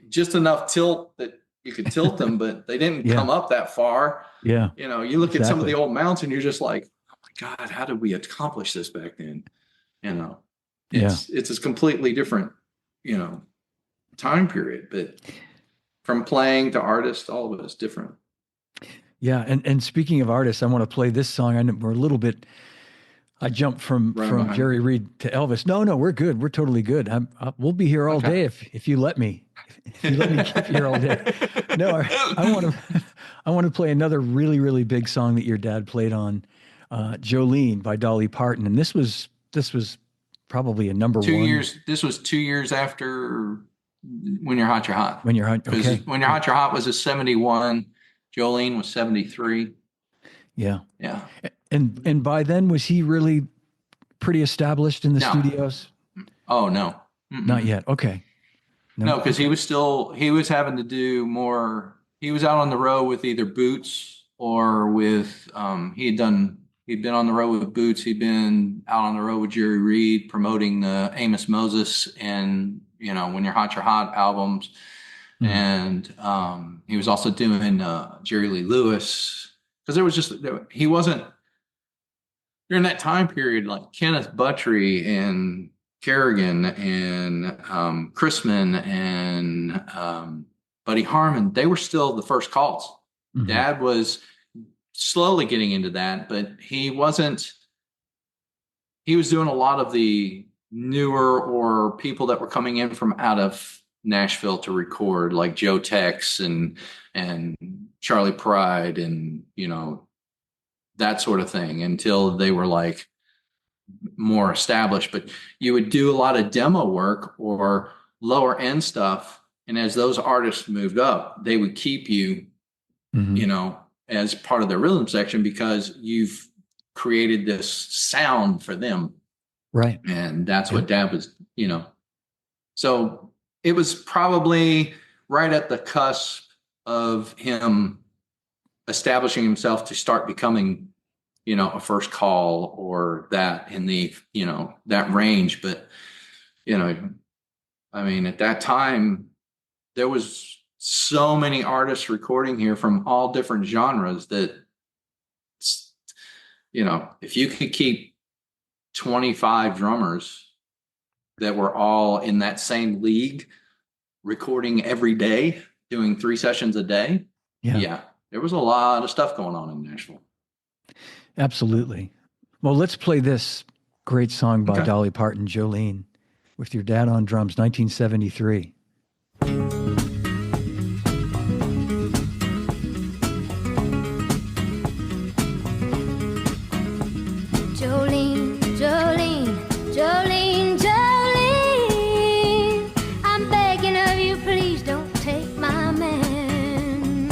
B: just enough tilt that you could tilt them, but they didn't come up that far.
A: Yeah.
B: You look at some of the old mounts and you're just like, oh my God, how did we accomplish this back then? It's a completely different, time period, but from playing to artist, all of it is different.
A: Yeah. And speaking of artists, I want to play this song. I know we're a little bit, I jumped from Jerry Reed to Elvis. No, we're good. We're totally good. We'll be here all day if you let me. If you let me keep you here all day. No, I want to play another really, really big song that your dad played on, Jolene by Dolly Parton. And this was probably a number
B: 2
A: one.
B: years. This was 2 years after When You're Hot, You're Hot.
A: When You're Hot, okay.
B: When You're Hot, You're Hot was a 71. Jolene was 73.
A: Yeah.
B: Yeah.
A: And by then, was he really pretty established in the studios?
B: Oh, no.
A: Mm-mm. Not yet. Okay.
B: No, because he was having to do more. He was out on the road with either Boots or with, he'd been on the road with Boots. He'd been out on the road with Jerry Reed promoting the Amos Moses and, When You're Hot, You're Hot albums. Mm-hmm. And he was also doing Jerry Lee Lewis, because he wasn't, during that time period, like Kenneth Buttrey and Kerrigan and Chrisman and Buddy Harmon, they were still the first calls. Mm-hmm. Dad was slowly getting into that, but he was doing a lot of the newer or people that were coming in from out of Nashville to record, like Joe Tex and Charlie Pride and, you know, that sort of thing, until they were like more established. But you would do a lot of demo work or lower end stuff. And as those artists moved up, they would keep you, you know, as part of their rhythm section because you've created this sound for them.
A: Right.
B: And that's what Dad was, you know. So it was probably right at the cusp of him establishing himself to start becoming, you know, a First Call or that in the, you know, that range. But, you know, I mean, at that time, there was so many artists recording here from all different genres that, you know, if you could keep 25 drummers that were all in that same league recording every day, doing 3 sessions a day. Yeah. There was a lot of stuff going on in Nashville.
A: Absolutely. Well, let's play this great song by Dolly Parton, Jolene, with your dad on drums, 1973.
D: Jolene, Jolene, Jolene, Jolene, I'm begging of you, please don't take my man.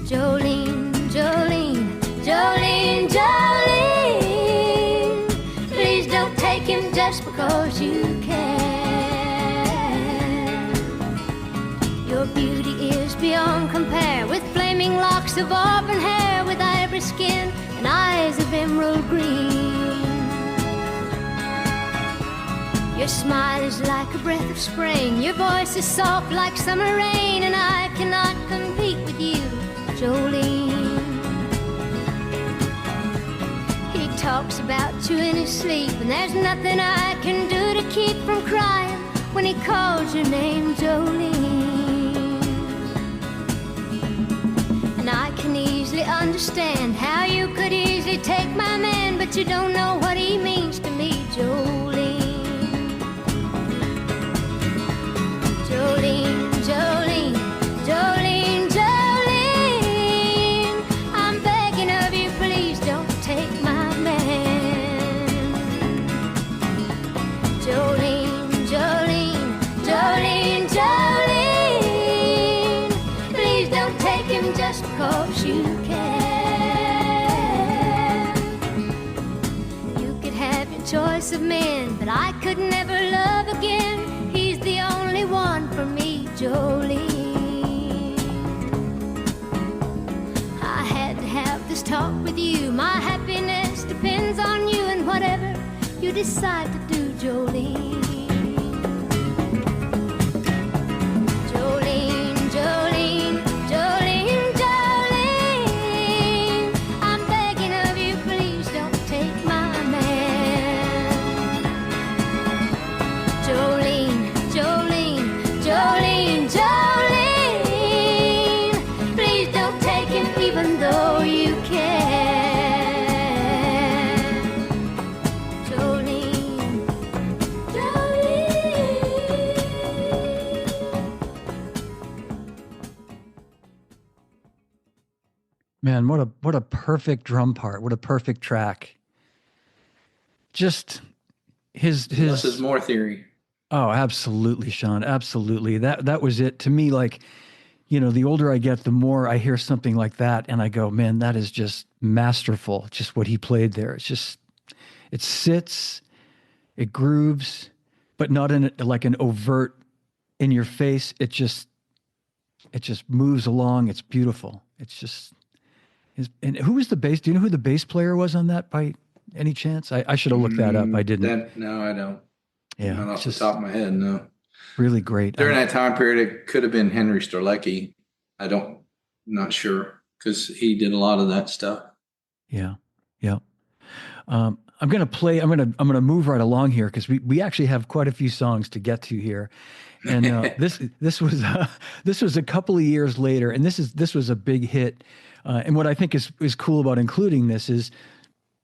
D: Jolene, Jolene, Jolene, Jolene, please don't take him just because you can. Your beauty is beyond compare, with flaming locks of auburn hair, with ivory skin and eyes of emerald green. Your smile is like a breath of spring, your voice is soft like summer rain, and I cannot compete with you, Jolene. He talks about you in his sleep, and there's nothing I can do to keep from crying when he calls your name, Jolene. And I can easily understand how you could easily take my man, but you don't know what he means to me, Jolene. Jolene, Jolene, Jolene, Jolene, I'm begging of you, please don't take my man. Jolene, Jolene, Jolene, Jolene, please don't take him just because you can. You could have your choice of men, but I could never love again. He's the only one for me, Jolene. I had to have this talk with you. My happiness depends on you, and whatever you decide to do, Jolene. Jolene, Jolene, Jolene, Jolene, I'm begging of you, please don't take my man. Jolene, Jolene, Jolene, Jolene, please don't take him even though you can. Jolene, Jolene.
A: Man, what a perfect drum part. What a perfect track. Just his
B: Less is more theory.
A: Oh, absolutely, Sean. Absolutely. That was it to me. Like, you know, the older I get, the more I hear something like that and I go, man, that is just masterful. Just what he played there. It's just, it sits, it grooves, but not in like an overt in your face. It just moves along. It's beautiful. It's just, and who was the bass? Do you know who the bass player was on that by any chance? I should have looked that up. I didn't.
B: No, I don't.
A: Yeah.
B: Not off the top of my head, no.
A: Really great.
B: During that time period, it could have been Henry Strzelecki. Not sure, because he did a lot of that stuff.
A: Yeah. Yeah. I'm going to move right along here because we actually have quite a few songs to get to here. And this was a couple of years later, and this was a big hit. And what I think is cool about including this is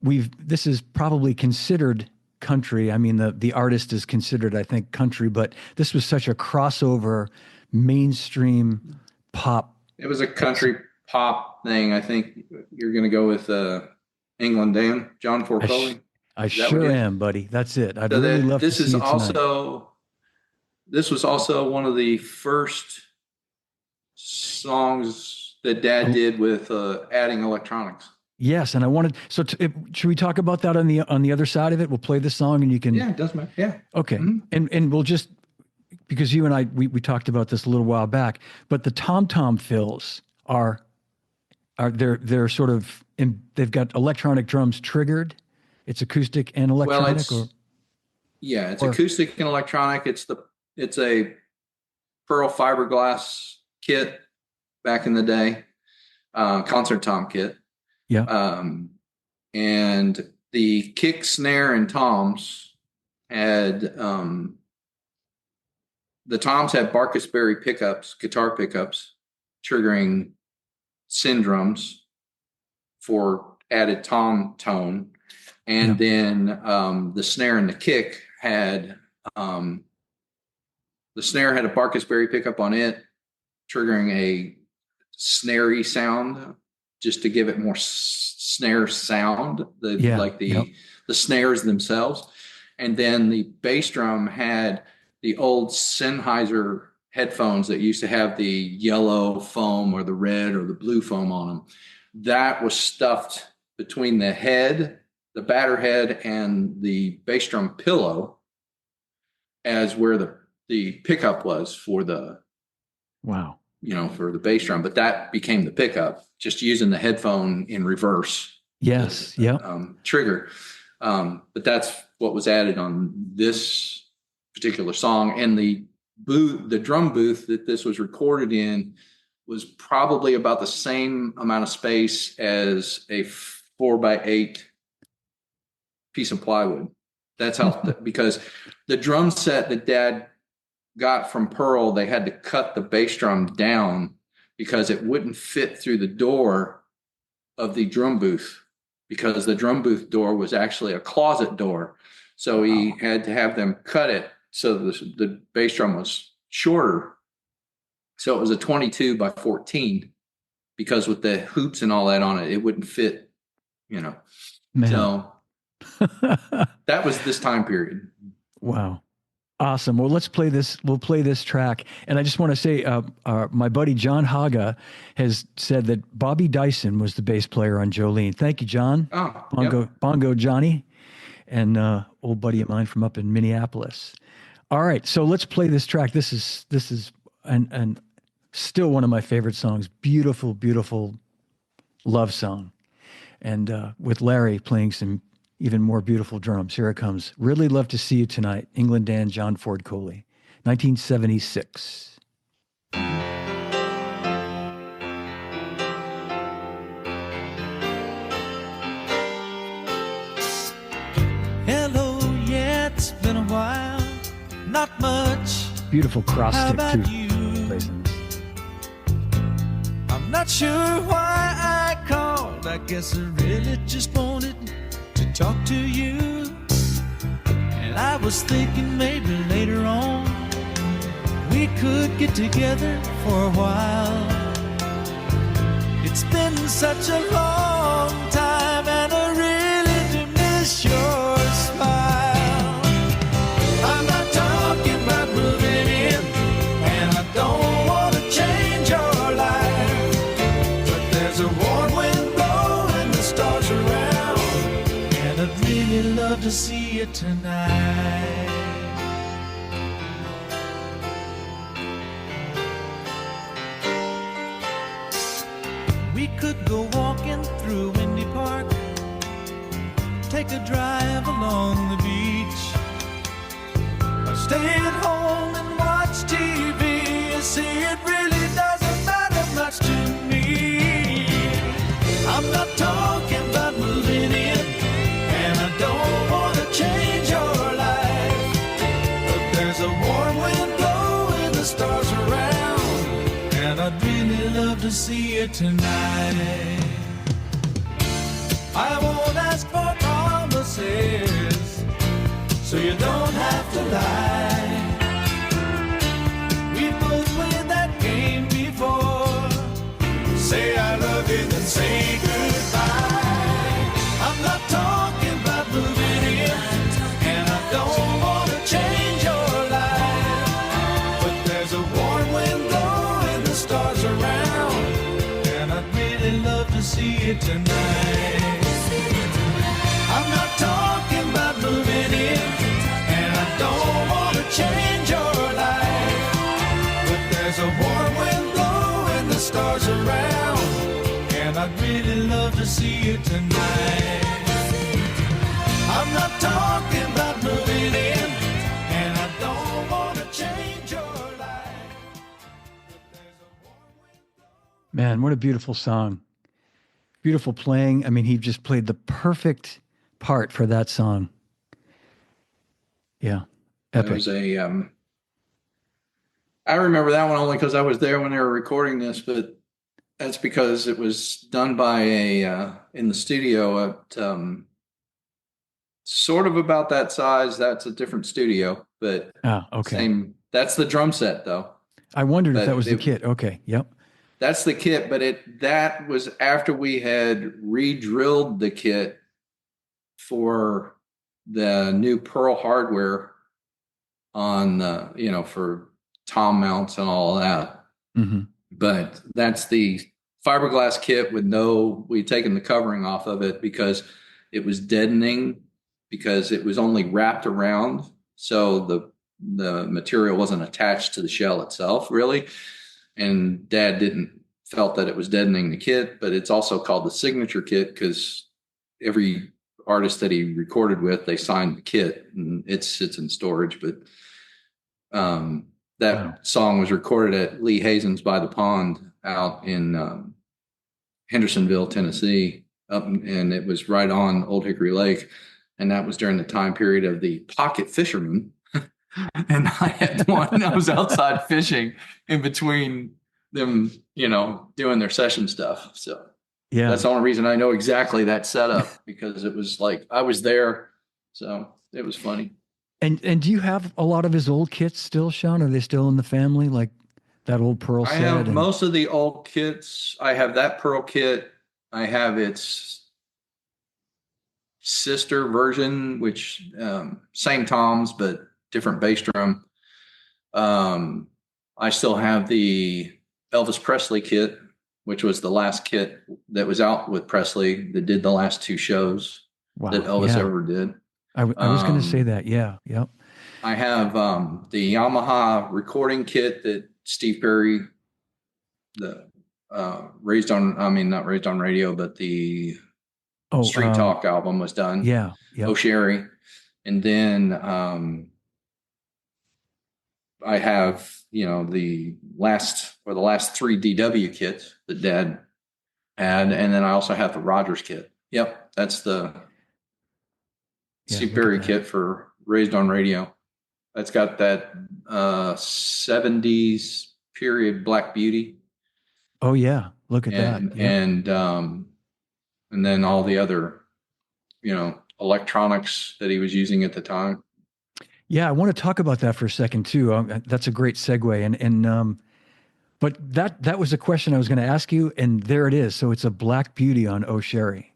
A: this is probably considered country. I mean, the artist is considered, I think, country, but this was such a crossover mainstream pop.
B: It was a country pop thing. I think you're going to go with England Dan, John Ford Coley.
A: I sure am, buddy. That's it. I'd
B: So
A: really love to
B: this
A: see
B: is
A: it tonight.
B: also this was also one of the first songs that Dad did with adding electronics.
A: Yes, and I wanted. So, should we talk about that on the other side of it? We'll play the song, and you can.
B: Yeah, it does matter. Yeah.
A: Okay, and we'll just, because you and I we talked about this a little while back, but the tom fills are they're sort of they've got electronic drums triggered. It's acoustic and electronic.
B: It's acoustic and electronic. It's a pearl fiberglass kit back in the day, concert tom kit.
A: Yeah.
B: And the kick, snare, and toms had the toms had Barkasberry pickups, guitar pickups, triggering syndromes for added tom tone. And then the snare and the kick had a Barkasberry pickup on it, triggering a snarey sound just to give it more snare sound, the snares themselves. And then the bass drum had the old Sennheiser headphones that used to have the yellow foam or the red or the blue foam on them. That was stuffed between the head, the batter head, and the bass drum pillow as where the pickup was for the for the bass drum, but that became the pickup, just using the headphone in reverse.
A: Yes.
B: Trigger. But that's what was added on this particular song. And the drum booth that this was recorded in was probably about the same amount of space as a 4x8 piece of plywood. That's how, because the drum set that Dad got from Pearl, they had to cut the bass drum down because it wouldn't fit through the door of the drum booth, because the drum booth door was actually a closet door. So he had to have them cut it so the bass drum was shorter. So it was a 22 by 14, because with the hoops and all that on it, it wouldn't fit,
A: Man.
B: So that was this time period.
A: Wow. Awesome. Well, let's play this. We'll play this track. And I just want to say, my buddy John Haga has said that Bobby Dyson was the bass player on Jolene. Thank you, John. Bongo Johnny, and old buddy of mine from up in Minneapolis. All right, so let's play this track. This is and still one of my favorite songs. Beautiful, beautiful love song, and with Larrie playing some even more beautiful drums. Here it comes. Really Love to See You Tonight. England Dan, John Ford Coley, 1976.
E: Hello, yeah, it's been a while. Not much.
A: Beautiful cross
E: How
A: stick
E: about
A: too.
E: you? I'm not sure why I called. I guess I really just wanted to talk to you. And I was thinking maybe later on we could get together for a while. It's been such a long time, and I really do miss your smile. I'm not talking about moving in, and I don't want to change your life, but there's a warm wind blowing the stars around, and I'd really love to see you tonight. We could go walking through Windy Park, take a drive along the beach, or stay at home and watch TV. You see, it really doesn't matter much to me. I'm not talking about moving in, and I don't want to change your life, but there's a warm wind blowing the stars around, and I'd really love to see you tonight. I won't ask for promises, thigh. We both played that game before. Say I love you, then say goodbye. I'm not talking about moving in, and I don't want to change your life. But there's a warm wind blowing the stars around, and I'd really love to see it tonight. I'm not talking about moving in, and I don't want to change your life. But there's a warm wind blowing the stars around, and I'd really love to see it tonight. I'm not talking about moving in, and I don't want to change your life. But there's a warm wind blowing.
A: Man, what a beautiful song. Beautiful playing. I mean, he just played the perfect part for that song. Yeah. Epic.
B: There was I remember that one only because I was there when they were recording this, but that's because it was done by in the studio at sort of about that size. That's a different studio, but
A: Okay.
B: same. That's the drum set though.
A: I wondered if
B: But
A: that was the
B: it-
A: kit. Okay. Yep.
B: That's the kit, but that was after we had re-drilled the kit for the new Pearl hardware on the, for tom mounts and all of that.
A: Mm-hmm.
B: But that's the fiberglass kit with we'd taken the covering off of it because it was deadening, because it was only wrapped around. So the material wasn't attached to the shell itself really. And Dad felt that it was deadening the kit, but it's also called the signature kit because every artist that he recorded with, they signed the kit and it sits in storage. But that song was recorded at Lee Hazen's by the Pond out in Hendersonville, Tennessee, and it was right on Old Hickory Lake. And that was during the time period of the pocket fishermen. And I had one, I was outside fishing in between them, doing their session stuff. So
A: Yeah.
B: that's the only reason I know exactly that setup, because it was like I was there. So it was funny.
A: And do you have a lot of his old kits still, Sean? Are they still in the family? Like that old Pearl
B: I
A: set?
B: have most of the old kits. I have that Pearl kit. I have its sister version, which same toms, but different bass drum. I still have the Elvis Presley kit, which was the last kit that was out with Presley that did the last two shows that Elvis ever did.
A: I was going to say that. Yeah. Yep.
B: I have the Yamaha recording kit that Steve Perry, not Raised on Radio, but the Street Talk album was done.
A: Yeah. Yep.
B: O'Sherry. And then I have, the last three DW kits that Dad had. And then I also have the Rogers kit. Yep. That's the Steve Perry kit for Raised on Radio. That's got that 70s period Black Beauty.
A: Oh yeah. Look at that.
B: Yeah. And then all the other, electronics that he was using at the time.
A: Yeah, I want to talk about that for a second too. That's a great segue. But that was a question I was going to ask you, and there it is. So it's a Black Beauty on O'Sherry.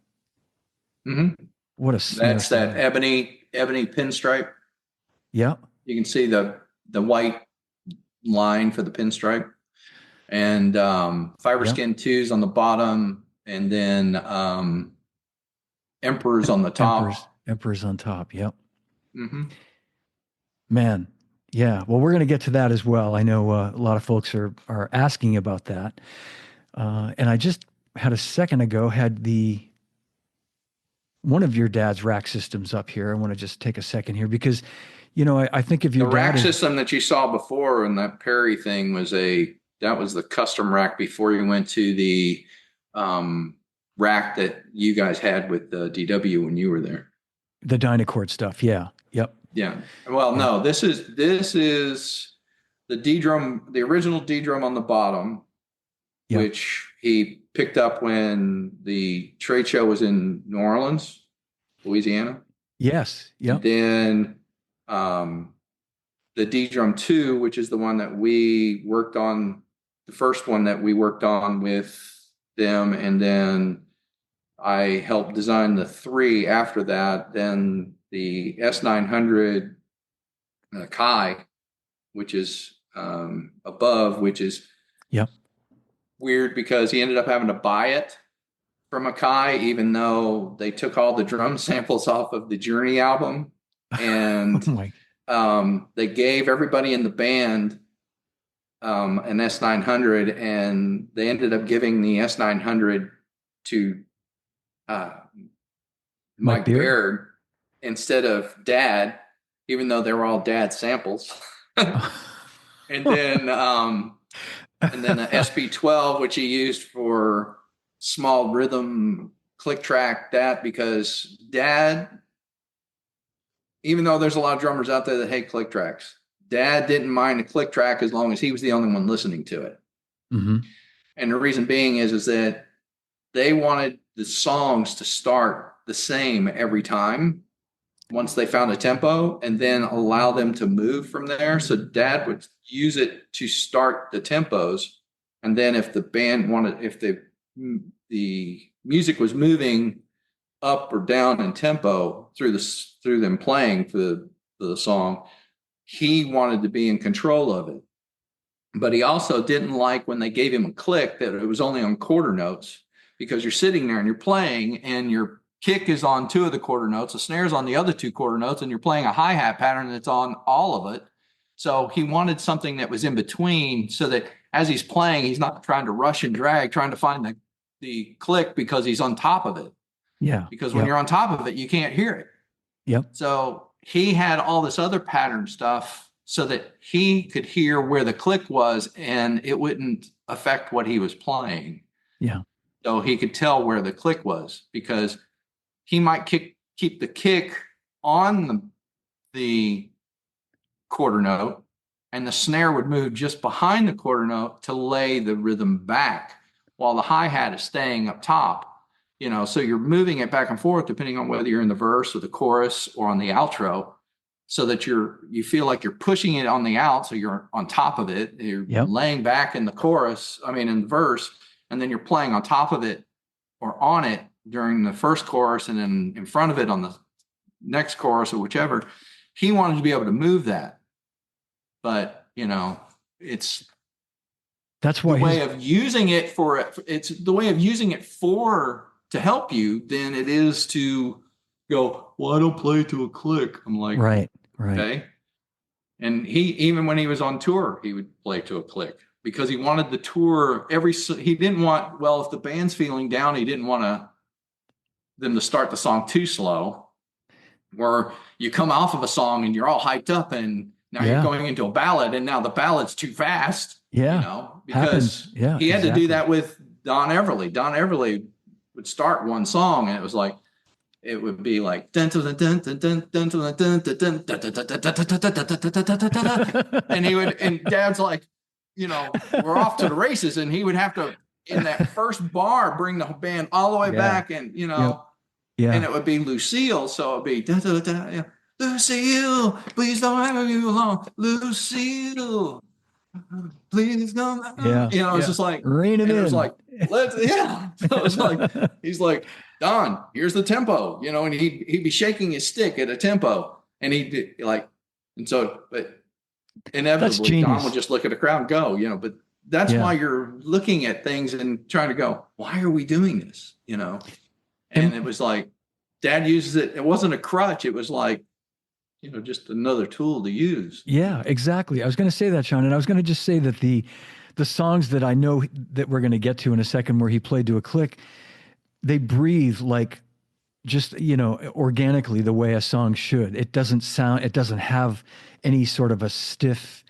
B: Mm-hmm.
A: What a
B: That's that ebony pinstripe.
A: Yeah.
B: You can see the white line for the pinstripe, and fiber skin 2s on the bottom, and then Emperors on the top.
A: Emperors on top. Yep.
B: Mm-hmm.
A: Man. Yeah. Well, we're going to get to that as well. I know a lot of folks are asking about that. And I just had a second ago one of your dad's rack systems up here. I want to just take a second here because, I think if your
B: the rack system that you saw before and that Perry thing was that was the custom rack before you went to the rack that you guys had with the DW when you were there.
A: The Dynacord stuff. Yeah. Yep.
B: Yeah. Well, no, this is the D drum, the original D drum on the bottom, which he picked up when the trade show was in New Orleans, Louisiana.
A: Yes. Yeah.
B: Then the D Drum 2, which is the one that we worked on, the first one that we worked on with them, and then I helped design the 3 after that. Then the S900 Kai, which is above, which is
A: Yep.
B: weird because he ended up having to buy it from a Kai, even though they took all the drum samples off of the Journey album. And
A: Oh my.
B: they gave everybody in the band an S900, and they ended up giving the S900 to Mike Baird instead of Dad, even though they were all Dad samples. And then the SP12, which he used for small rhythm click track, that because Dad, even though there's a lot of drummers out there that hate click tracks, Dad didn't mind a click track as long as he was the only one listening to it.
A: Mm-hmm.
B: And the reason being is that they wanted the songs to start the same every time once they found a tempo, and then allow them to move from there. So Dad would use it to start the tempos. And then if the band wanted, if the music was moving up or down in tempo through them playing for the song, he wanted to be in control of it. But he also didn't like when they gave him a click that it was only on quarter notes, because you're sitting there and you're playing and your kick is on 2 of the quarter notes, the snare's on the other 2 quarter notes, and you're playing a hi-hat pattern that's on all of it. So he wanted something that was in between so that as he's playing, he's not trying to rush and drag, trying to find the click because he's on top of it.
A: Yeah.
B: Because when you're on top of it, you can't hear it.
A: Yep.
B: So he had all this other pattern stuff so that he could hear where the click was and it wouldn't affect what he was playing.
A: Yeah.
B: So he could tell where the click was, because he might keep the kick on the quarter note, and the snare would move just behind the quarter note to lay the rhythm back while the hi-hat is staying up top. So you're moving it back and forth depending on whether you're in the verse or the chorus or on the outro, so that you feel like you're pushing it on the out, so you're on top of it. You're laying back in the chorus, in the verse, and then you're playing on top of it or on it during the first chorus, and then in front of it on the next chorus or whichever. He wanted to be able to move that. But, it's
A: that's why
B: the way of using it it's the way of using it to help you than it is to go, well, I don't play to a click. I'm like,
A: right.
B: Okay. And even when he was on tour, he would play to a click because he wanted the tour he didn't want, if the band's feeling down, he didn't want them to start the song too slow, or you come off of a song and you're all hyped up and now you're going into a ballad and now the ballad's too fast.
A: Yeah.
B: Because he had to do that with Don Everly. Don Everly would start one song and it would be like and Dad's like, we're off to the races, and he would have to in that first bar bring the band all the way back, and and it would be Lucille, so it'd be Lucille, please don't have me alone, Lucille, please don't. It's just like
A: raining in.
B: It was like, So it was like, he's like, Don, here's the tempo, and he'd be shaking his stick at a tempo, and but inevitably Don would just look at the crowd and go, but that's why you're looking at things and trying to go, why are we doing this? And it was like, Dad uses it. It wasn't a crutch. It was like, just another tool to use.
A: Yeah, exactly. I was going to say that, Sean, and I was going to just say that the songs that I know that we're going to get to in a second where he played to a click, they breathe like just, organically the way a song should. It doesn't have any sort of a stiff,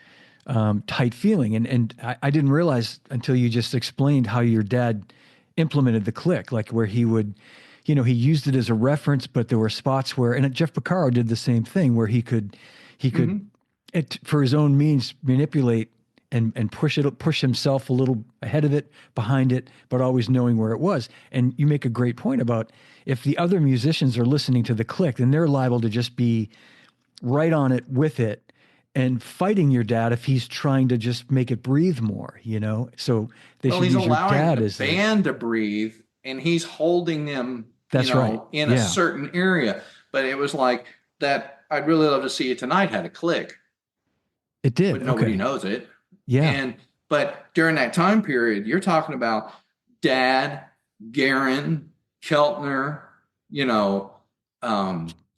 A: tight feeling. And I didn't realize until you just explained how your dad implemented the click, like where he would, he used it as a reference, but there were spots where, and Jeff Porcaro did the same thing, where he could, for his own means, manipulate and push himself a little ahead of it, behind it, but always knowing where it was. And you make a great point about if the other musicians are listening to the click, then they're liable to just be right on it with it. and fighting your dad if he's trying to just make it breathe more, you know? So they
B: Well,
A: should
B: he's
A: use your
B: allowing
A: dad
B: the
A: as
B: band to breathe, and he's holding them,
A: That's right.
B: in a
A: Yeah.
B: certain area. But it was like that. I'd really love to see it tonight. Had a click,
A: It did.
B: but nobody
A: Okay.
B: knows it.
A: Yeah.
B: But during that time period, you're talking about Dad, Garin, Keltner,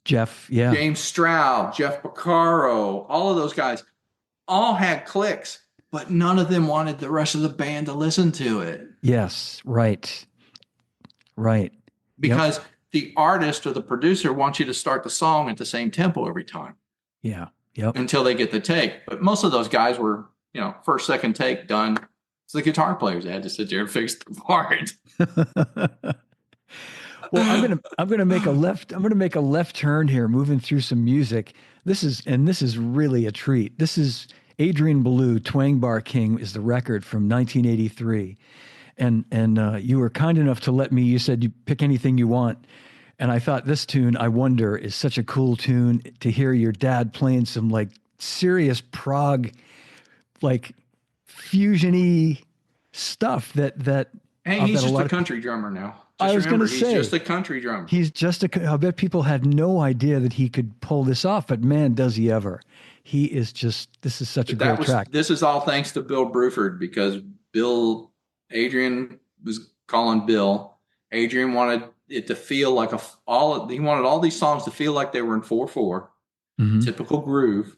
A: Jeff. Yeah.
B: James Stroud, Jeff Porcaro, all of those guys all had clicks, but none of them wanted the rest of the band to listen to it.
A: Yes. Right. Right.
B: Because the artist or the producer wants you to start the song at the same tempo every time.
A: Yeah. Yep.
B: Until they get the take. But most of those guys were, first, second take done. So the guitar players had to sit there and fix the part.
A: Well, I'm gonna make a left turn here, moving through some music. This is really a treat. This is Adrian Belew, Twang Bar King is the record from 1983. And you were kind enough to let me, you said you pick anything you want. And I thought this tune, I Wonder, is such a cool tune to hear your dad playing some like serious prog, like fusion-y stuff that
B: Hey, he's just a country drummer now.
A: I was going to say,
B: he's just a country drummer.
A: I bet people had no idea that he could pull this off, but man, does he ever. This is such a great track.
B: This is all thanks to Bill Bruford, because Adrian was calling Bill. Adrian wanted it to feel like he wanted all these songs to feel like they were in 4/4, typical groove,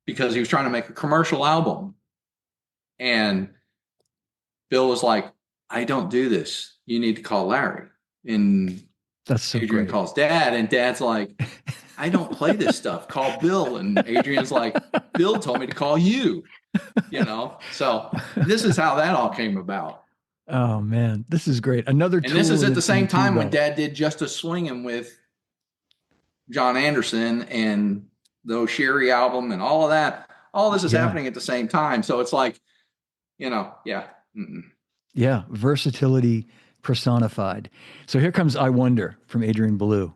B: because he was trying to make a commercial album. And Bill was like, I don't do this. You need to call Larry. And
A: that's so
B: Adrian
A: great.
B: calls Dad, and Dad's like, I don't play this stuff. Call Bill. And Adrian's like, Bill told me to call you. So this is how that all came about.
A: Oh man, this is great. And this
B: is at the same time when Dad did Justice Swingin' with John Anderson and the Sherry album and all of that. All this is happening at the same time. So it's like, yeah.
A: Yeah, versatility personified. So here comes I Wonder from Adrian Belew.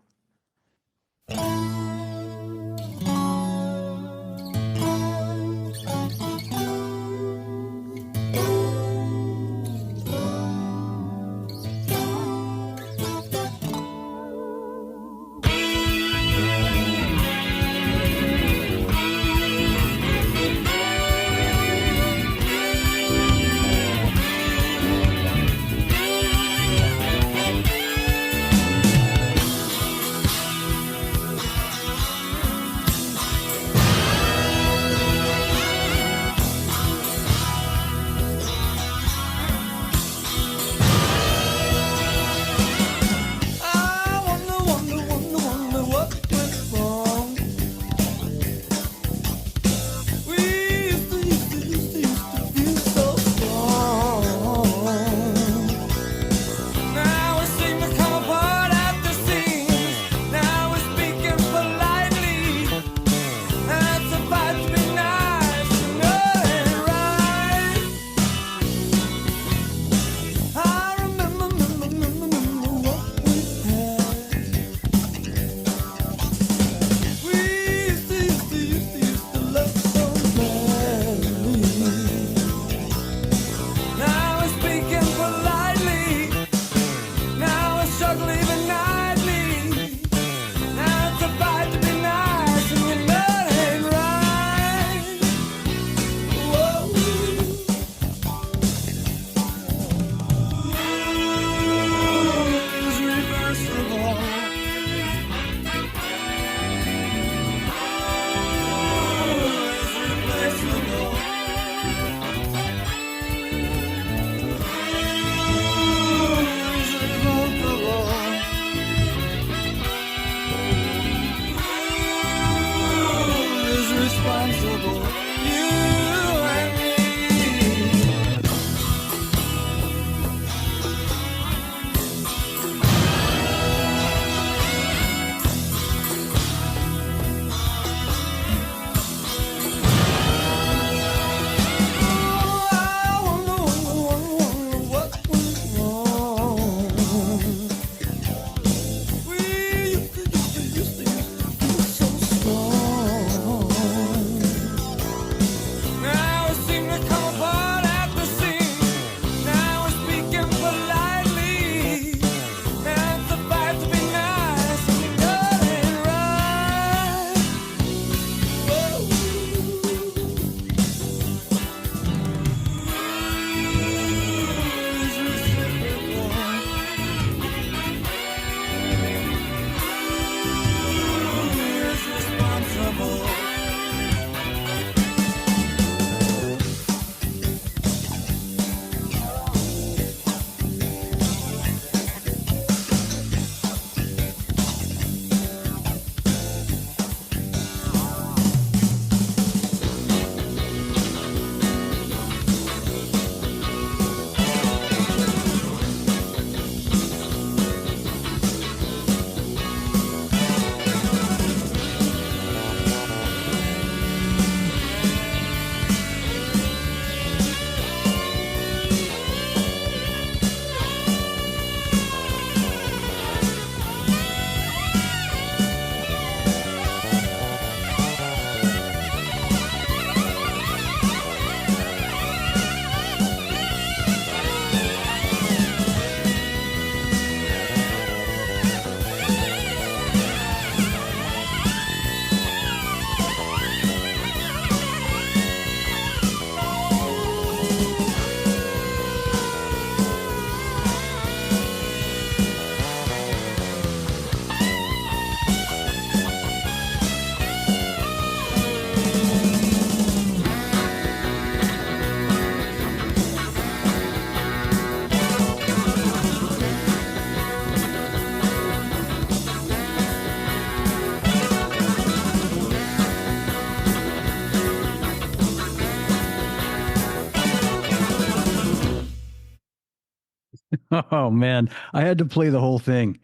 A: Oh man, I had to play the whole thing.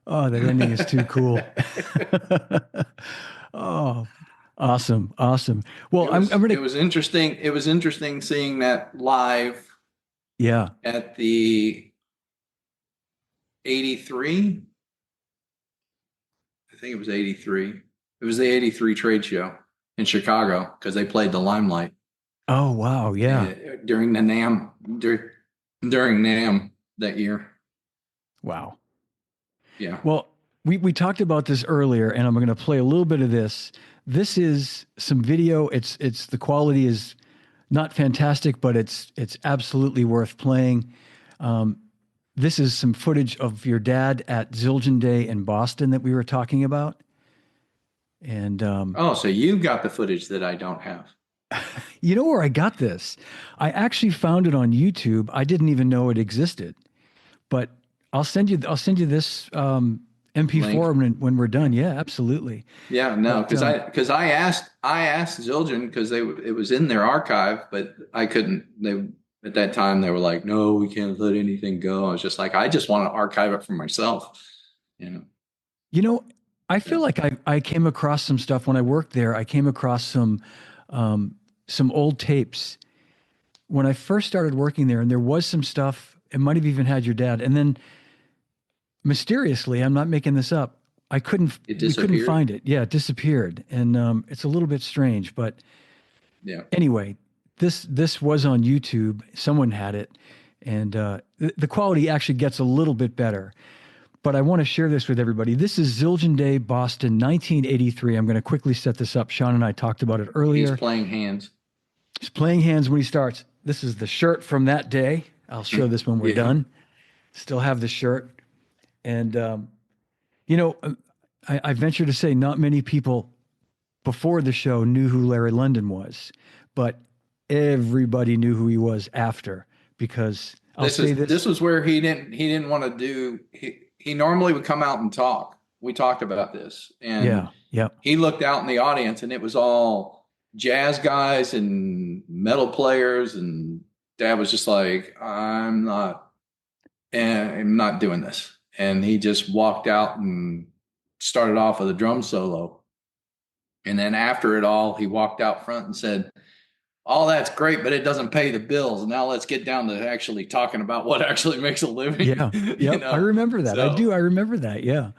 A: Oh, that ending is too cool. Oh, awesome, awesome. Well, I'm
B: It
A: gonna,
B: was interesting. It was interesting seeing that live
A: yeah.
B: at the 83. I think it was 83. It was the 83 trade show in Chicago because they played the Limelight
A: Oh wow, yeah.
B: during the NAM during NAM that year.
A: Wow.
B: Yeah.
A: Well, we talked about this earlier, and I'm going to play a little bit of this. This is some video. It's the quality is not fantastic, but it's absolutely worth playing. This is some footage of your dad at Zildjian Day in Boston that we were talking about. And
B: Oh, so you got the footage that I don't have.
A: you know where I got this? I actually found it on YouTube. I didn't even know it existed. But I'll send you this MP4
B: Link.
A: when we're done. Yeah, absolutely.
B: Yeah, no,
A: But
B: because I asked Zildjian because it was in their archive, but I couldn't. They at that time they were like, no, we can't let anything go. I was just like, I just want to archive it for myself. You know.
A: you know, I feel
B: Yeah.
A: like I came across some stuff when I worked there. I came across some old tapes when I first started working there, and there was some stuff. It might have even had your dad, and then mysteriously, I'm not making this up.
B: It
A: We couldn't
B: disappeared.
A: find it. Yeah, it disappeared, and it's a little bit strange. But
B: Yeah.
A: anyway, this was on YouTube. Someone had it, and the quality actually gets a little bit better. But I want to share this with everybody. This is Zildjian Day, Boston, 1983. I'm going to quickly set this up. Sean and I talked about it
B: He's
A: earlier.
B: playing hands.
A: He's playing hands when he starts. This is the shirt from that day. I'll show this when we're
B: Yeah.
A: done. Still have the shirt. And, I venture to say not many people before the show knew who Larry London was, but everybody knew who he was after because I'll say this.
B: This was where he didn't want to do he normally would come out and talk. We talked about this, and
A: Yeah. Yep.
B: he looked out in the audience and it was all jazz guys and metal players, and Dad was just like, I'm not doing this. And he just walked out and started off with a drum solo. And then after it all, he walked out front and said, all that's great, but it doesn't pay the bills. Now let's get down to actually talking about what actually makes a living.
A: Yeah. Yep. I remember that. I do. I remember that. Yeah.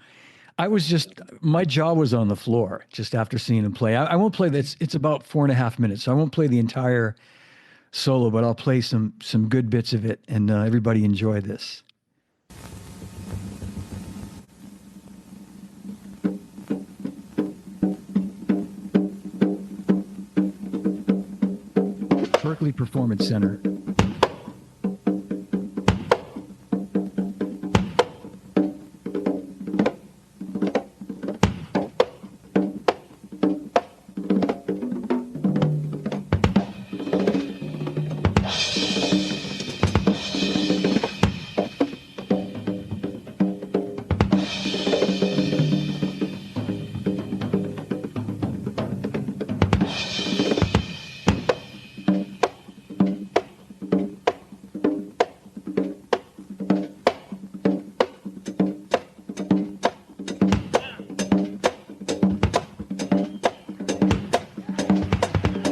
A: My jaw was on the floor just after seeing him play. I won't play this. It's about 4.5 minutes. So I won't play the entire solo, but I'll play some good bits of it, and everybody enjoy this. Berkeley Performance Center.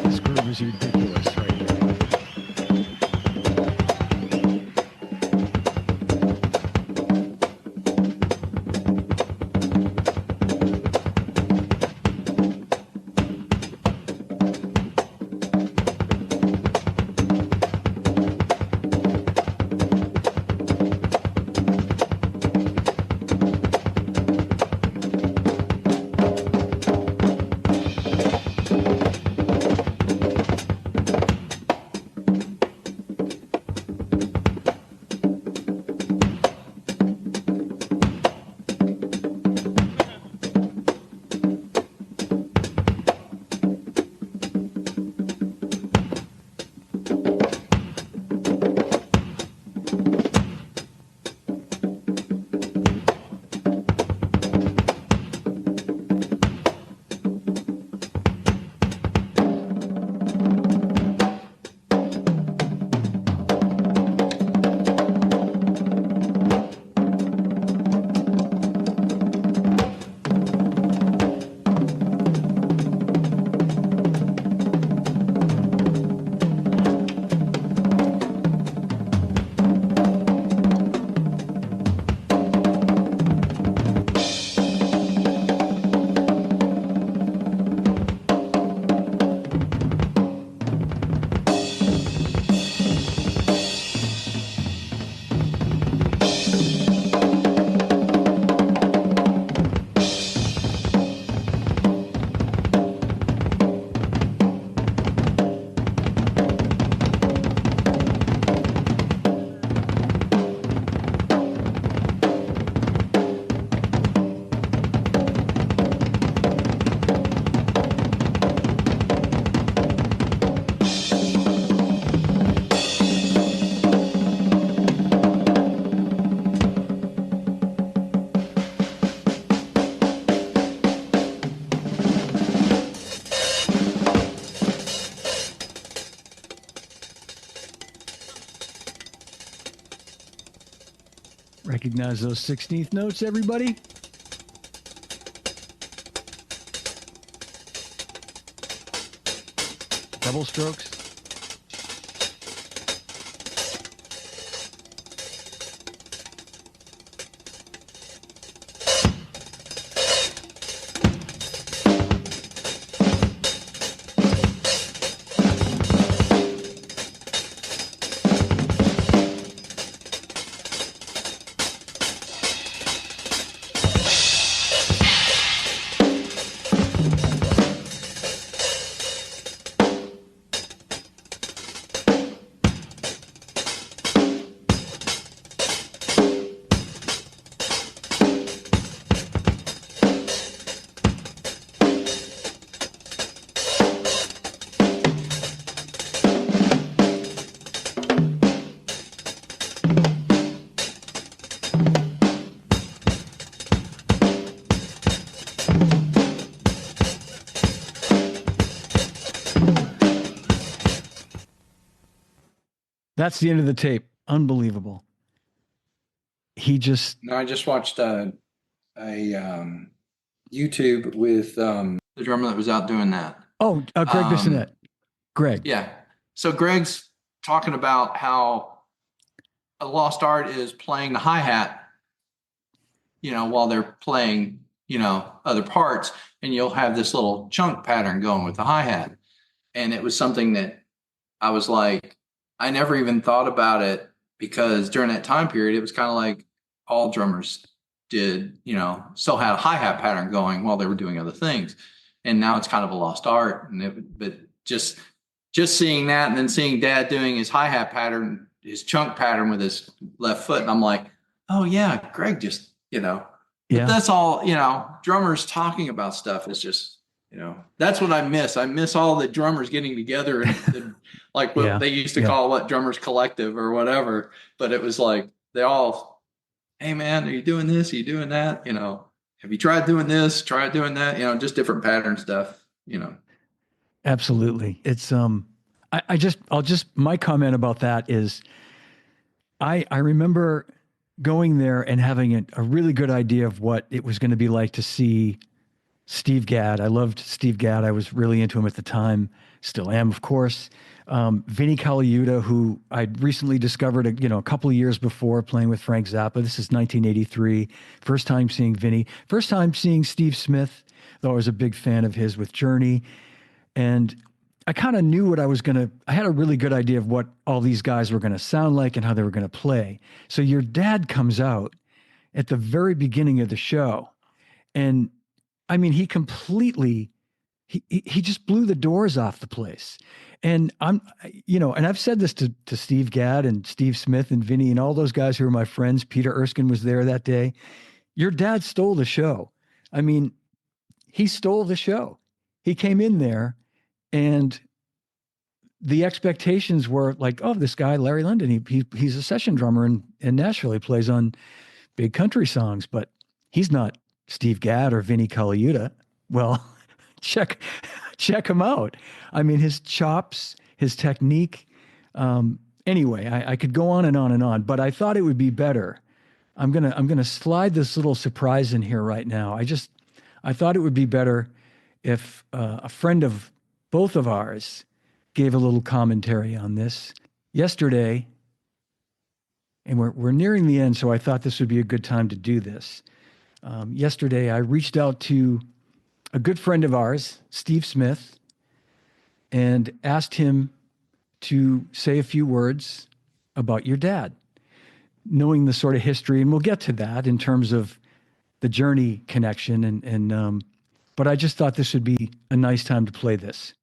A: This groove is ridiculous right here. Recognize those 16th notes, everybody? Double strokes. That's the end of the tape. Unbelievable. He just...
B: No, I just watched a YouTube with the drummer that was out doing that.
A: Oh, Greg Bissonette. Greg.
B: Yeah. So Greg's talking about how a lost art is playing the hi-hat, while they're playing, other parts, and you'll have this little chunk pattern going with the hi-hat. And it was something that I was like, I never even thought about it, because during that time period, it was kind of like all drummers did, still had a hi-hat pattern going while they were doing other things. And now it's kind of a lost art. But just seeing that, and then seeing Dad doing his hi-hat pattern, his chunk pattern with his left foot. And I'm like, oh yeah, Greg just,
A: Yeah.
B: But that's all, drummers talking about stuff is just, that's what I miss. I miss all the drummers getting together and like what they used to call drummers collective or whatever. But it was like, they all, hey man, are you doing this? Are you doing that? Have you tried doing this? Try doing that? Just different pattern stuff,
A: Absolutely. It's, my comment about that is I remember going there and having a really good idea of what it was going to be like to see Steve Gadd. I loved Steve Gadd. I was really into him at the time. Still am, of course. Vinnie Colaiuta, who I'd recently discovered, a couple of years before playing with Frank Zappa. This is 1983. First time seeing Vinnie. First time seeing Steve Smith, though I was a big fan of his with Journey. And I kind of knew I had a really good idea of what all these guys were going to sound like and how they were going to play. So your dad comes out at the very beginning of the show. And I mean, he just blew the doors off the place. And and I've said this to Steve Gadd and Steve Smith and Vinny and all those guys who are my friends. Peter Erskine was there that day. Your dad stole the show. I mean, he stole the show. He came in there and the expectations were like, oh, this guy, Larrie Londin, he's a session drummer in Nashville. He plays on big country songs, but he's not Steve Gadd or Vinnie Colaiuta. Well, check him out. I mean, his chops, his technique. Anyway, I could go on and on and on, but I thought it would be better. I'm gonna slide this little surprise in here right now. I thought it would be better if a friend of both of ours gave a little commentary on this yesterday. And we're nearing the end, so I thought this would be a good time to do this. Yesterday, I reached out to a good friend of ours, Steve Smith, and asked him to say a few words about your dad, knowing the sort of history, and we'll get to that in terms of the Journey connection. But I just thought this would be a nice time to play this.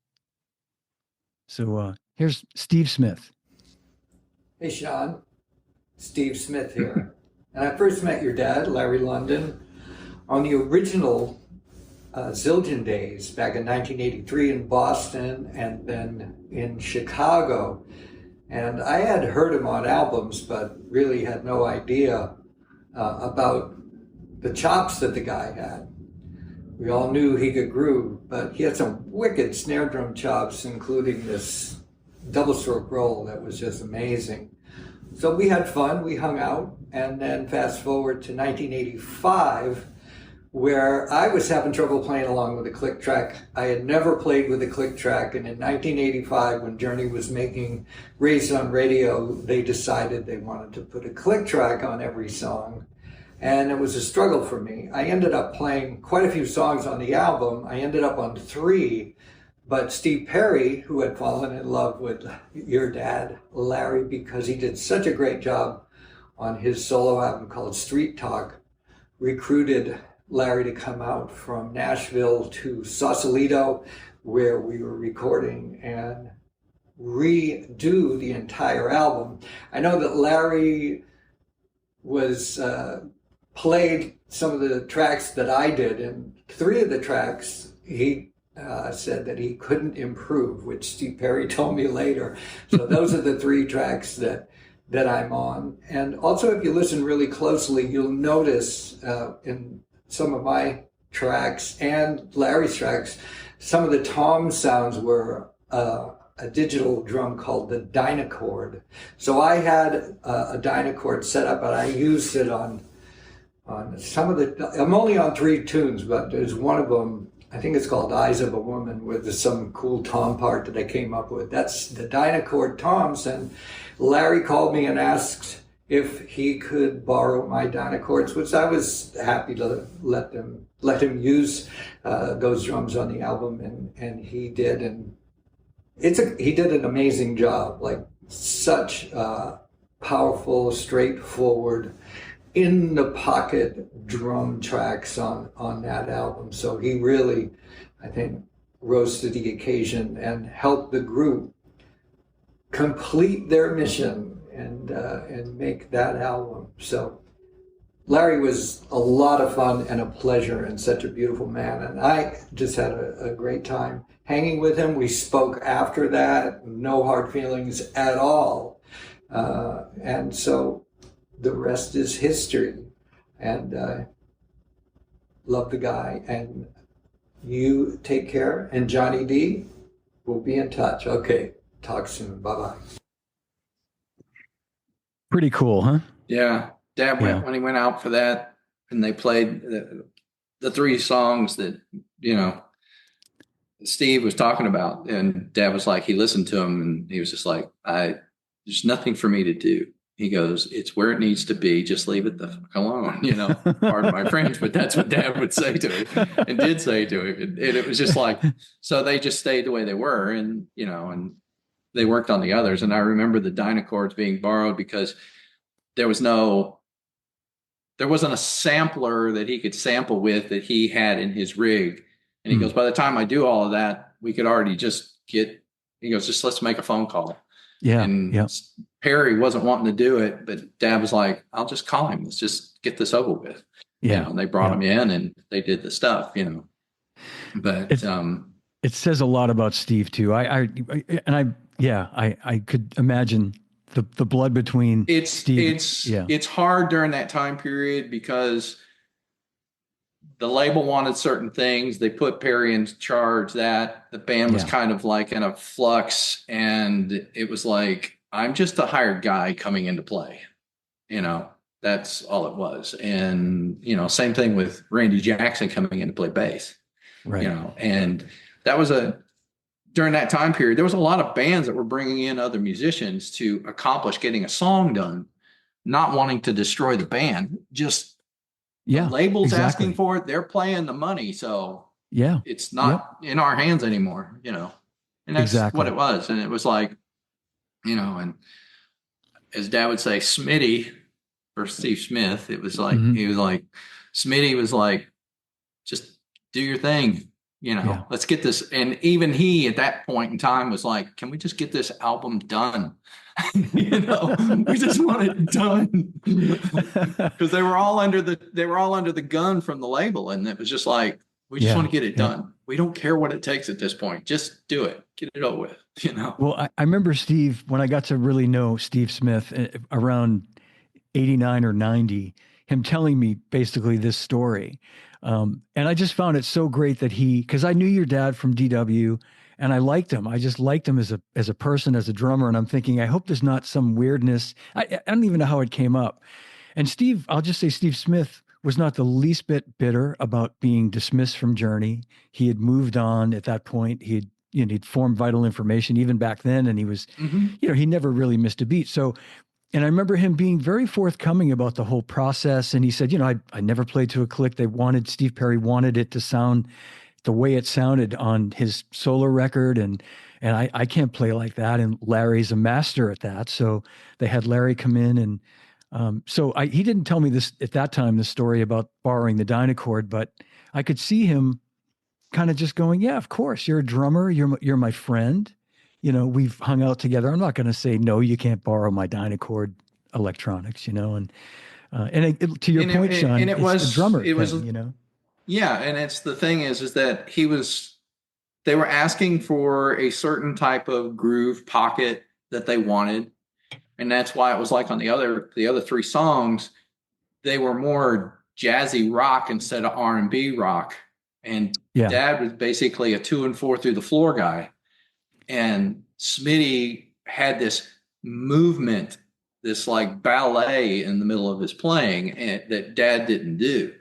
A: So here's Steve Smith.
F: Hey, Sean. Steve Smith here. And I first met your dad, Larrie Londin, on the original Zildjian days back in 1983 in Boston and then in Chicago. And I had heard him on albums, but really had no idea about the chops that the guy had. We all knew he could groove, but he had some wicked snare drum chops, including this double stroke roll that was just amazing. So we had fun, we hung out, and then fast forward to 1985, where I was having trouble playing along with the click track. I had never played with a click track, and in 1985, when Journey was making Raised on Radio, they decided they wanted to put a click track on every song, and it was a struggle for me. I ended up playing quite a few songs on the album. I ended up on 3, but Steve Perry, who had fallen in love with your dad, Larrie, because he did such a great job on his solo album called Street Talk, recruited Larrie to come out from Nashville to Sausalito, where we were recording, and redo the entire album. I know that Larrie was played some of the tracks that I did, and 3 of the tracks he said that he couldn't improve, which Steve Perry told me later. So those are the 3 tracks that I'm on. And also, if you listen really closely, you'll notice in some of my tracks and Larry's tracks, some of the tom sounds were a digital drum called the Dynacord. So I had a Dynacord set up, and I used it on some of the, I'm only on 3 tunes, but there's one of them, I think it's called Eyes of a Woman, with some cool tom part that I came up with. That's the Dynacord toms, and Larrie called me and asked if he could borrow my Dynacords, which I was happy to let him use those drums on the album, and he did, and he did an amazing job, like such powerful, straightforward, in the pocket drum tracks on that album. So he really, I think, rose to the occasion and helped the group complete their mission and make that album. So Larrie was a lot of fun and a pleasure, and such a beautiful man. And I just had a great time hanging with him. We spoke after that, no hard feelings at all. And so the rest is history. And love the guy. And you take care. And Johnny D, we'll be in touch. Okay, talk soon. Bye-bye.
A: Pretty cool, huh?
B: Yeah. Dad went when he went out for that, and they played the 3 songs that, Steve was talking about, and Dad was like, he listened to them, and he was just like, there's nothing for me to do. He goes, it's where it needs to be. Just leave it the fuck alone. Pardon my French, but that's what Dad would say to him and did say to him. And it was just like, so they just stayed the way they were, and, and they worked on the others. And I remember the Dynacords being borrowed because there wasn't a sampler that he could sample with that he had in his rig. And he goes, by the time I do all of that, we could already just let's make a phone call. Yeah. And Perry wasn't wanting to do it, but Dad was like, I'll just call him. Let's just get this over with. Yeah. And they brought him in, and they did the stuff, but
A: it says a lot about Steve too. I could imagine the blood between Steve. It's hard during that time period because the label wanted certain things. They put Perry in charge. That the band was kind of like in a flux, and it was like, I'm just a hired guy coming into play. That's all it was. And, same thing with Randy Jackson coming in to play bass, right. And that was during that time period, there was a lot of bands that were bringing in other musicians to accomplish getting a song done, not wanting to destroy the band, just the labels asking for it. They're playing the money. So it's not in our hands anymore, and that's what it was. And it was like, and as Dad would say, Smitty or Steve Smith, it was like, he was like, Smitty was like, just do your thing. Let's get this. And even he at that point in time was like, can we just get this album done? We just want it done. Because they were all under the gun from the label. And it was just like, we just want to get it done. We don't care what it takes at this point. Just do it. Get it over with, Well, I remember Steve, when I got to really know Steve Smith around 89 or 90, him telling me basically this story. And I just found it so great that because I knew your dad from DW, and I liked him. I just liked him as a person, as a drummer. And I'm thinking, I hope there's not some weirdness. I don't even know how it came up. And Steve, I'll just say Steve Smith was not the least bit bitter about being dismissed from Journey. He had moved on at that point. He'd formed Vital Information even back then, and he was, he never really missed a beat. So, and I remember him being very forthcoming about the whole process. And he said, I never played to a click. Steve Perry wanted it to sound the way it sounded on his solo record. And I can't play like that. And Larry's a master at that. So they had Larry come in, and he didn't tell me this at that time, the story about borrowing the Dynacord, but I could see him kind of just going, yeah, of course, you're a drummer. You're my friend. We've hung out together. I'm not going to say, no, you can't borrow my Dynacord electronics, to your point, Sean,
B: and
A: it's the drummer
B: thing. Yeah. And it's the thing is that they were asking for a certain type of groove pocket that they wanted. And that's why it was like on the other 3 songs, they were more jazzy rock instead of R&B rock. And Dad was basically a 2 and 4 through the floor guy. And Smitty had this movement, this like ballet in the middle of his playing, and that Dad didn't do.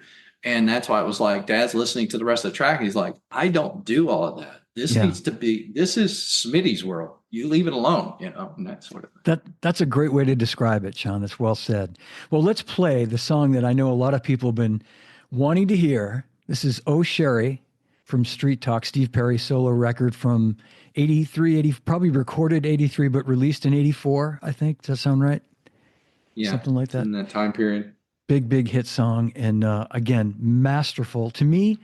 B: And that's why it was like, Dad's listening to the rest of the track. And he's like, I don't do all of that. This is Smitty's world. You leave it alone, and that sort of thing.
A: That's a great way to describe it, Sean. That's well said. Well, let's play the song that I know a lot of people have been wanting to hear. This is Oh Sherry from Street Talk, Steve Perry solo record from 83, probably recorded 83, but released in 84, I think. Does that sound right?
B: Yeah.
A: Something like that.
B: In that time period.
A: Big hit song. And again, masterful. To me,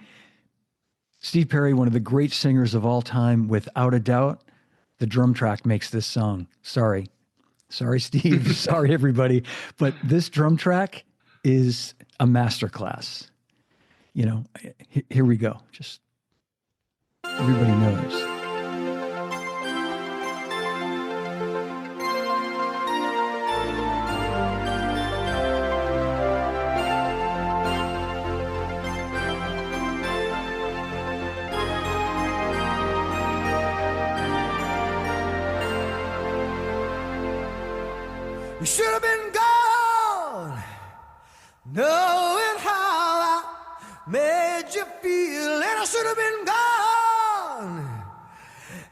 A: Steve Perry, one of the great singers of all time, without a doubt. The drum track makes this song. Sorry, Steve. Sorry, everybody. But this drum track is a masterclass. Here we go. Just everybody knows.
E: You should have been gone, knowing how I made you feel, and I should have been gone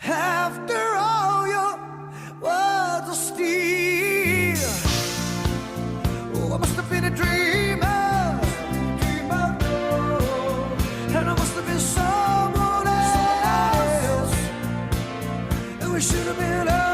E: after all your words of steel. Oh, I must have been a dreamer, and I must have been someone else, and we should have been over.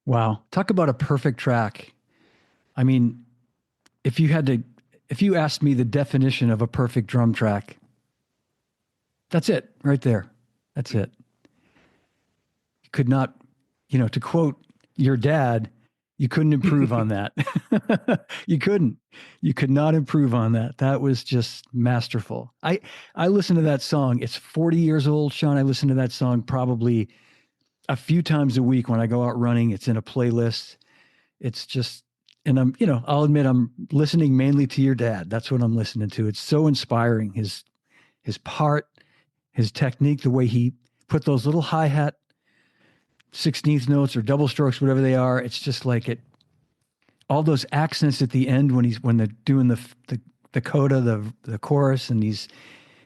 A: Wow. Talk about a perfect track. I mean, if you asked me the definition of a perfect drum track, that's it right there. That's it. You could not, to quote your dad, you couldn't improve on that. You couldn't. You could not improve on that. That was just masterful. I listen to that song. It's 40 years old, Sean. I listen to that song probably a few times a week when I go out running. It's in a playlist. It's just, and I'll admit I'm listening mainly to your dad. That's what I'm listening to. It's so inspiring. His part, his technique, the way he put those little hi-hat 16th notes or double strokes, whatever they are. It's just like all those accents at the end when they're doing the coda, the chorus, and he's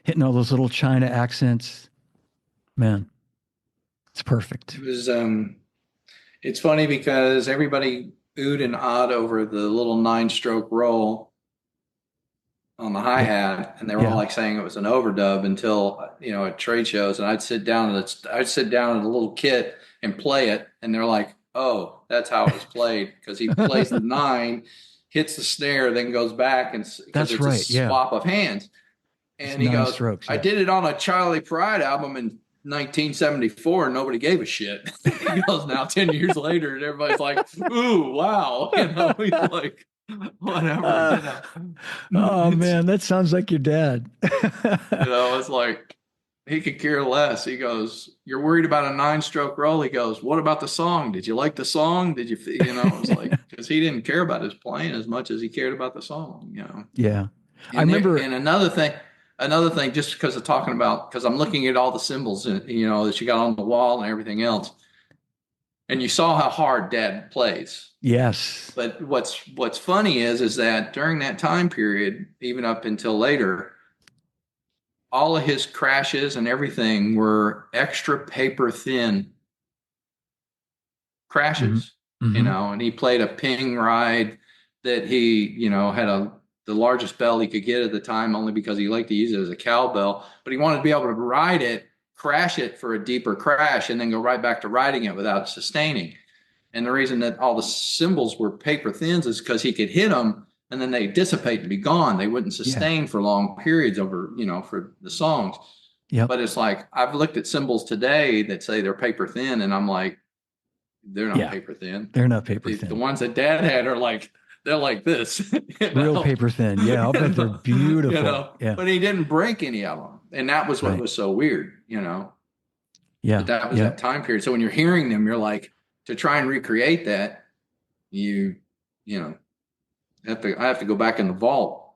A: hitting all those little China accents. Man, it's perfect.
B: It was, it's funny because everybody oohed and awed over the little 9-stroke roll on the hi-hat, and they were all like saying it was an overdub until, at trade shows, and I'd sit down at a little kit and play it, and they're like, oh, that's how it was played, because he plays the 9, hits the snare, then goes back, and
A: that's
B: it's
A: right,
B: a swap of hands. And he goes, strokes, I did it on a Charlie Pride album in 1974, and nobody gave a shit. He goes, now 10 years later, and everybody's like, ooh, wow. He's like, whatever.
A: Oh, man, that sounds like your dad.
B: It's like, he could care less. He goes, you're worried about a 9-stroke roll. He goes, what about the song? Did you like the song? Did you, it was like, because he didn't care about his playing as much as he cared about the song,
A: Yeah.
B: I remember. And another thing, just because of talking about, because I'm looking at all the symbols, that you got on the wall and everything else. And you saw how hard Dad plays.
A: Yes.
B: But what's funny is that during that time period, even up until later, all of his crashes and everything were extra paper thin crashes,
A: Mm-hmm.
B: And he played a ping ride that he, had the largest bell he could get at the time, only because he liked to use it as a cowbell, but he wanted to be able to ride it, crash it for a deeper crash, and then go right back to riding it without sustaining. And the reason that all the cymbals were paper thins is because he could hit them and then they dissipate and be gone. They wouldn't sustain for long periods over, for the songs.
A: Yeah.
B: But it's like, I've looked at cymbals today that say they're paper thin, and I'm like, they're not paper thin.
A: They're not paper thin.
B: The ones that Dad had are like, they're like this.
A: Real paper thin. Yeah, I'll bet they're beautiful. Yeah.
B: But he didn't break any of them. And that was what was so weird, Yeah. But that was that time period. So when you're hearing them, you're like, to try and recreate that, I have to go back in the vault,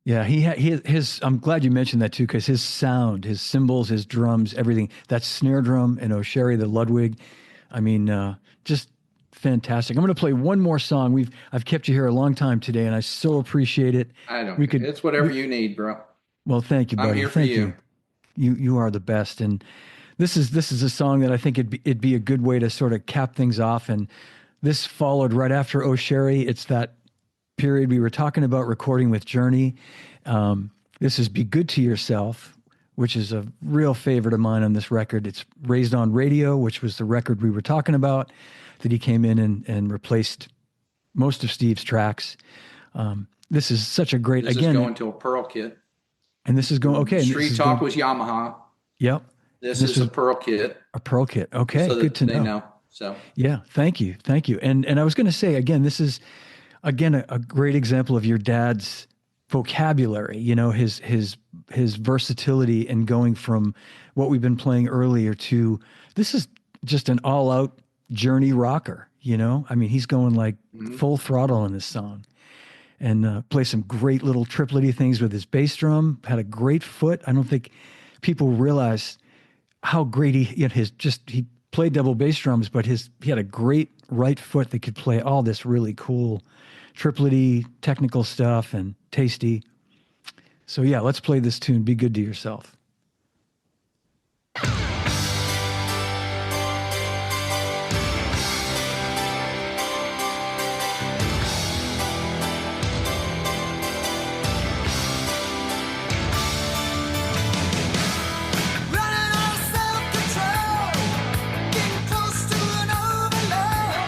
A: Yeah, I'm glad you mentioned that too, because his sound, his cymbals, his drums, everything, that snare drum and O'Sherry, the Ludwig, I mean, just fantastic. I'm going to play one more song. I've kept you here a long time today, and I so appreciate it.
B: It's whatever you need, bro.
A: Well, thank you, buddy.
B: I'm here for you.
A: You are the best. And this is a song that I think it'd be a good way to sort of cap things off. And this followed right after O'Sherry. It's that period we were talking about recording with Journey. This is Be Good to Yourself, which is a real favorite of mine on this record. It's Raised on Radio, which was the record we were talking about, that he came in and replaced most of Steve's tracks. This is such a great,
B: this is going to a Pearl kit.
A: And this is going, okay.
B: Street Talk was Yamaha.
A: Yep.
B: This is a Pearl kit.
A: A Pearl kit. Okay,
B: so
A: good to know.
B: So
A: yeah, thank you. And I was going to say, again, this is, again, a great example of your dad's vocabulary, his versatility, and going from what we've been playing earlier to, this is just an all-out Journey rocker, I mean, he's going like full throttle in this song, and play some great little triplety things with his bass drum, had a great foot. I don't think people realize how great he played double bass drums, but he had a great right foot that could play all this really cool triplety technical stuff and tasty. So yeah, let's play this tune, Be Good to Yourself.
E: Running out of self-control, getting close to an overload.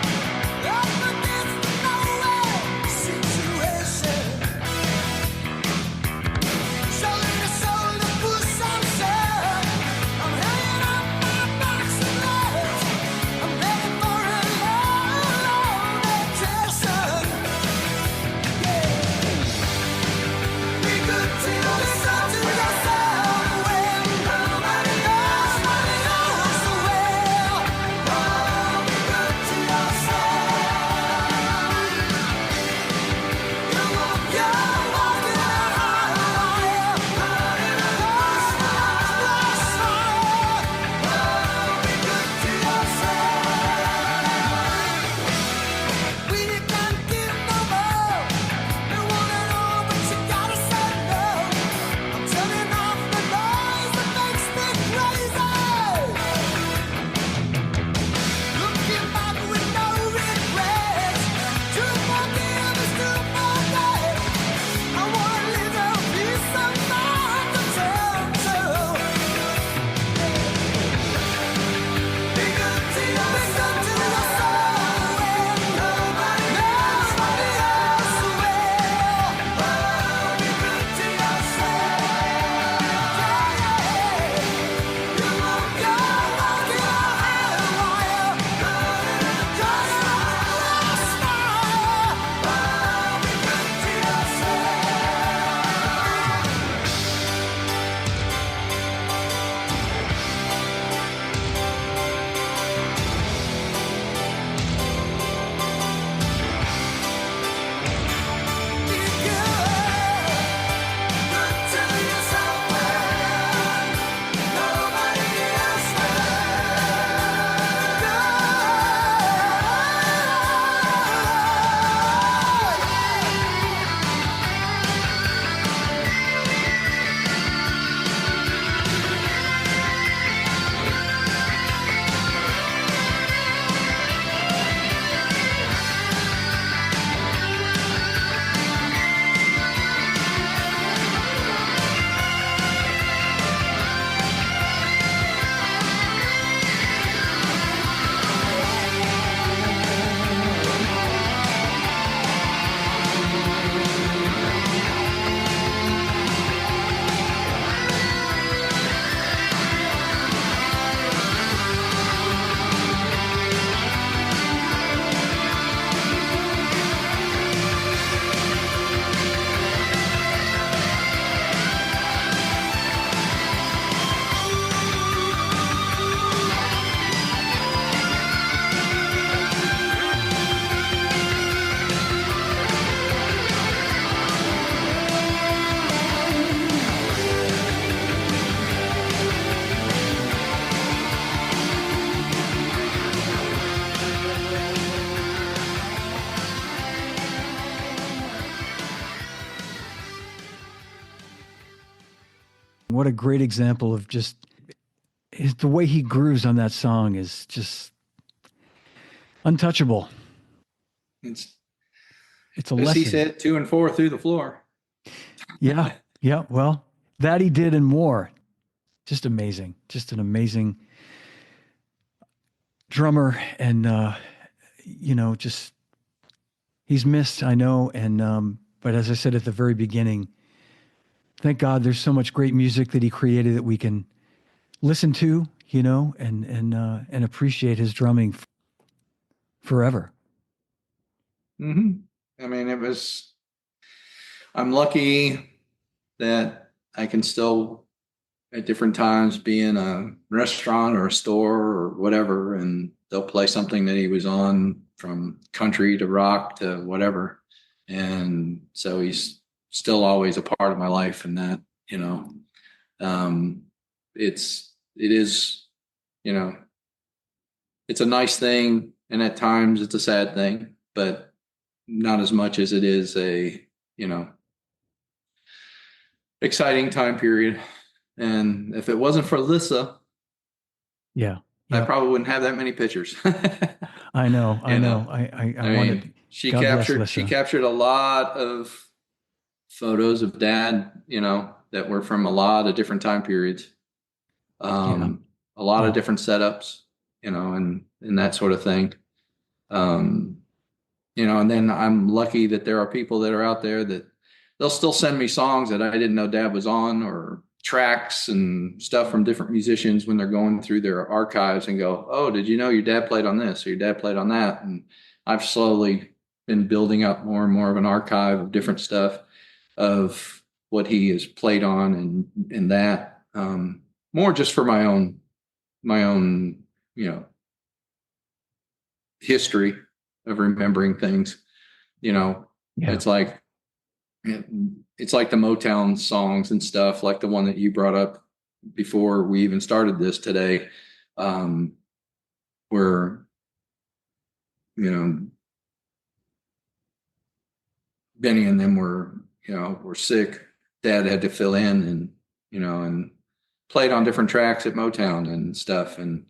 A: what a great example of just the way he grooves on that song is just untouchable.
B: It's
A: It's a
B: as he
A: lesson.
B: said, 2 and 4 through the floor.
A: Yeah. Yeah. Well, that he did and more. Just amazing. Just an amazing drummer. And, just he's missed, I know. And, but as I said at the very beginning, thank God there's so much great music that he created that we can listen to, and appreciate his drumming forever.
B: Mm-hmm. I mean, I'm lucky that I can still at different times be in a restaurant or a store or whatever, and they'll play something that he was on, from country to rock to whatever. And so he's still always a part of my life, and that, it is, it's a nice thing. And at times it's a sad thing, but not as much as it is a, exciting time period. And if it wasn't for Lissa,
A: Yeah.
B: I probably wouldn't have that many pictures.
A: I know. I
B: You
A: know.
B: know.
A: I wanted,
B: she
A: God bless
B: captured
A: Lissa.
B: a lot of photos of Dad, that were from a lot of different time periods. A lot of different setups, and that sort of thing. And then I'm lucky that there are people that are out there that they'll still send me songs that I didn't know Dad was on, or tracks and stuff from different musicians when they're going through their archives and go, "Oh, did you know your dad played on this or your dad played on that?" And I've slowly been building up more and more of an archive of different stuff of what he has played on, and that, more just for my own, history of remembering things.
A: Yeah.
B: It's like the Motown songs and stuff, like the one that you brought up before we even started this today, where, Benny and them were sick. Dad had to fill in, and played on different tracks at Motown and stuff. And,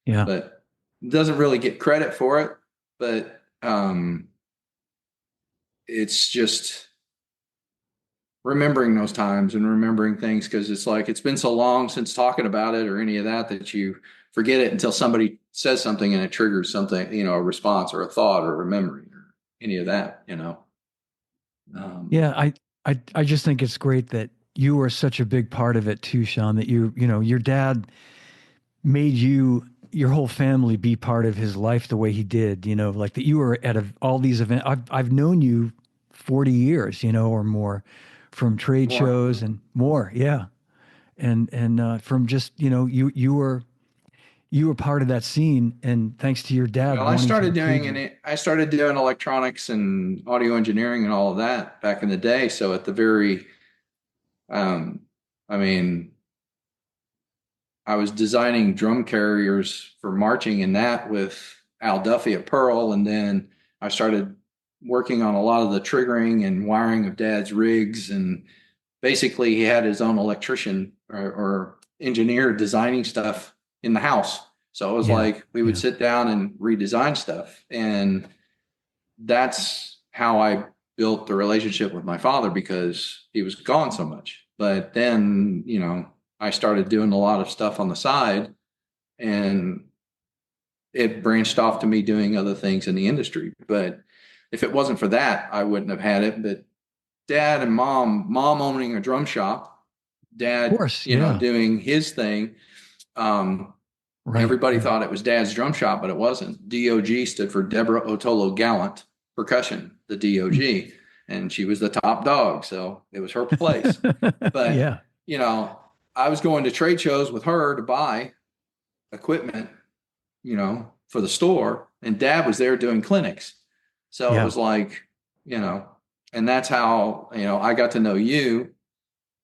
A: Yeah.
B: but doesn't really get credit for it, but, it's just remembering those times and remembering things, because it's like it's been so long since talking about it or any of that you forget it until somebody says something and it triggers something, a response or a thought or a memory or any of that.
A: Yeah. I just think it's great that you were such a big part of it too, Sean, that your dad made your whole family be part of his life the way he did, like that you were at all these events. I've known you 40 years, or more, from trade
B: More.
A: shows and more. Yeah. And from just, you were part of that scene, and thanks to your dad.
B: Well, I started doing electronics and audio engineering and all of that back in the day. So at the very, I was designing drum carriers for marching in that with Al Duffy at Pearl. And then I started working on a lot of the triggering and wiring of Dad's rigs. And basically he had his own electrician or engineer designing stuff in the house. So it was like we would sit down and redesign stuff. And that's how I built the relationship with my father, because he was gone so much. But then, I started doing a lot of stuff on the side, and it branched off to me doing other things in the industry. But if it wasn't for that, I wouldn't have had it. But Dad and mom owning a drum shop, Dad,
A: Of course,
B: doing his thing.
A: Right.
B: Everybody thought it was Dad's drum shop, but it wasn't. DOG stood for Deborah Otolo Gallant Percussion, the DOG, and she was the top dog. So it was her place. But, I was going to trade shows with her to buy equipment, for the store, and Dad was there doing clinics. So it was like, and that's how, I got to know you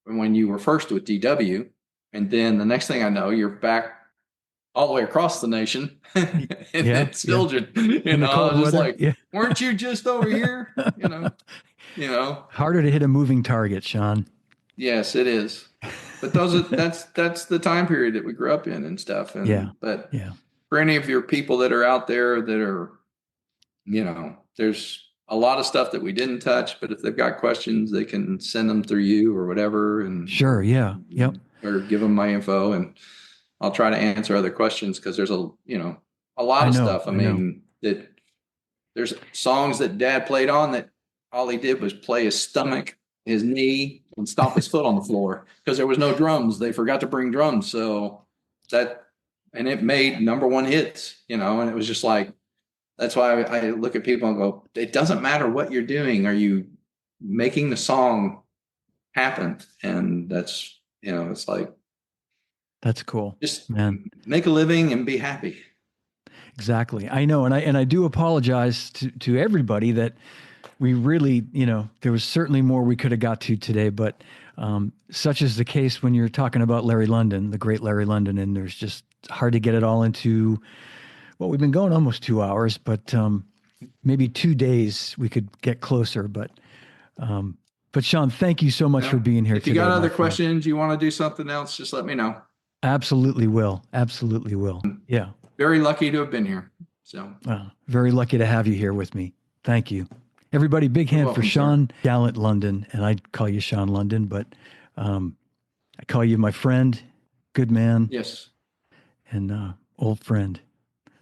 B: when you were first with DW. And then the next thing I know, you're back all the way across the nation in Stilton. I was just like, weren't you just over here?
A: Harder to hit a moving target, Sean.
B: Yes, it is. But that's the time period that we grew up in and stuff. And
A: Yeah.
B: but
A: Yeah.
B: for any of your people that are out there that are, there's a lot of stuff that we didn't touch, but if they've got questions, they can send them through you or whatever. And
A: Sure. Yeah. Yep.
B: or give them my info, and I'll try to answer other questions, because there's a lot
A: I
B: of
A: know,
B: stuff.
A: I know.
B: That there's songs that Dad played on that all he did was play his stomach, his knee, and stomp his foot on the floor because there was no drums. They forgot to bring drums, so and it made #1 hits, and it was just like, that's why I look at people and go, it doesn't matter what you're doing. Are you making the song happen? And that's, it's like,
A: That's cool.
B: just
A: Man.
B: make a living and be happy.
A: Exactly. I know. And I do apologize to everybody that we really, there was certainly more we could have got to today, but such is the case when you're talking about Larry Londin, the great Larry Londin, and there's just hard to get it all into, well, we've been going almost 2 hours, but maybe 2 days we could get closer. But Sean, thank you so much for being here
B: If
A: today.
B: you got
A: my
B: other
A: friend.
B: questions, you want to do something else, just let me know.
A: Absolutely will. Absolutely will. Yeah.
B: Very lucky to have been here. So
A: Very lucky to have you here with me. Thank you. Everybody, big hand
B: welcome,
A: for
B: sir.
A: Sean Gallant London. And I call you Sean London, but I call you my friend, good man,
B: yes.
A: and old friend.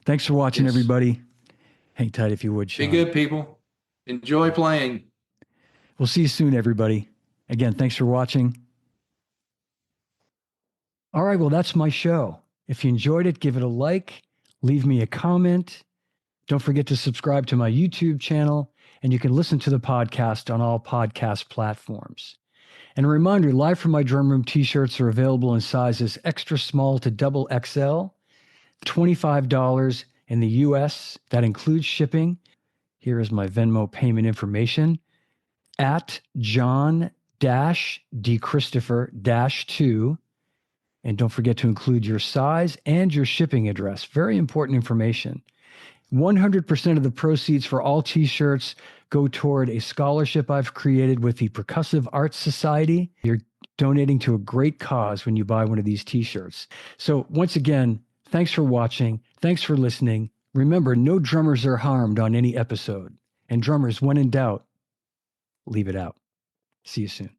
A: Thanks for watching,
B: Yes.
A: everybody. Hang tight if you would, Sean.
B: Be good, people. Enjoy playing.
A: We'll see you soon, everybody. Again, thanks for watching. All right, well, that's my show. If you enjoyed it, give it a like, leave me a comment. Don't forget to subscribe to my YouTube channel, and you can listen to the podcast on all podcast platforms. And a reminder, Live from My Drum Room t-shirts are available in sizes extra small to double XL, $25 in the US. That includes shipping. Here is my Venmo payment information at John-dechristopher-2. And don't forget to include your size and your shipping address. Very important information. 100% of the proceeds for all t-shirts go toward a scholarship I've created with the Percussive Arts Society. You're donating to a great cause when you buy one of these t-shirts. So once again, thanks for watching. Thanks for listening. Remember, no drummers are harmed on any episode. And drummers, when in doubt, leave it out. See you soon.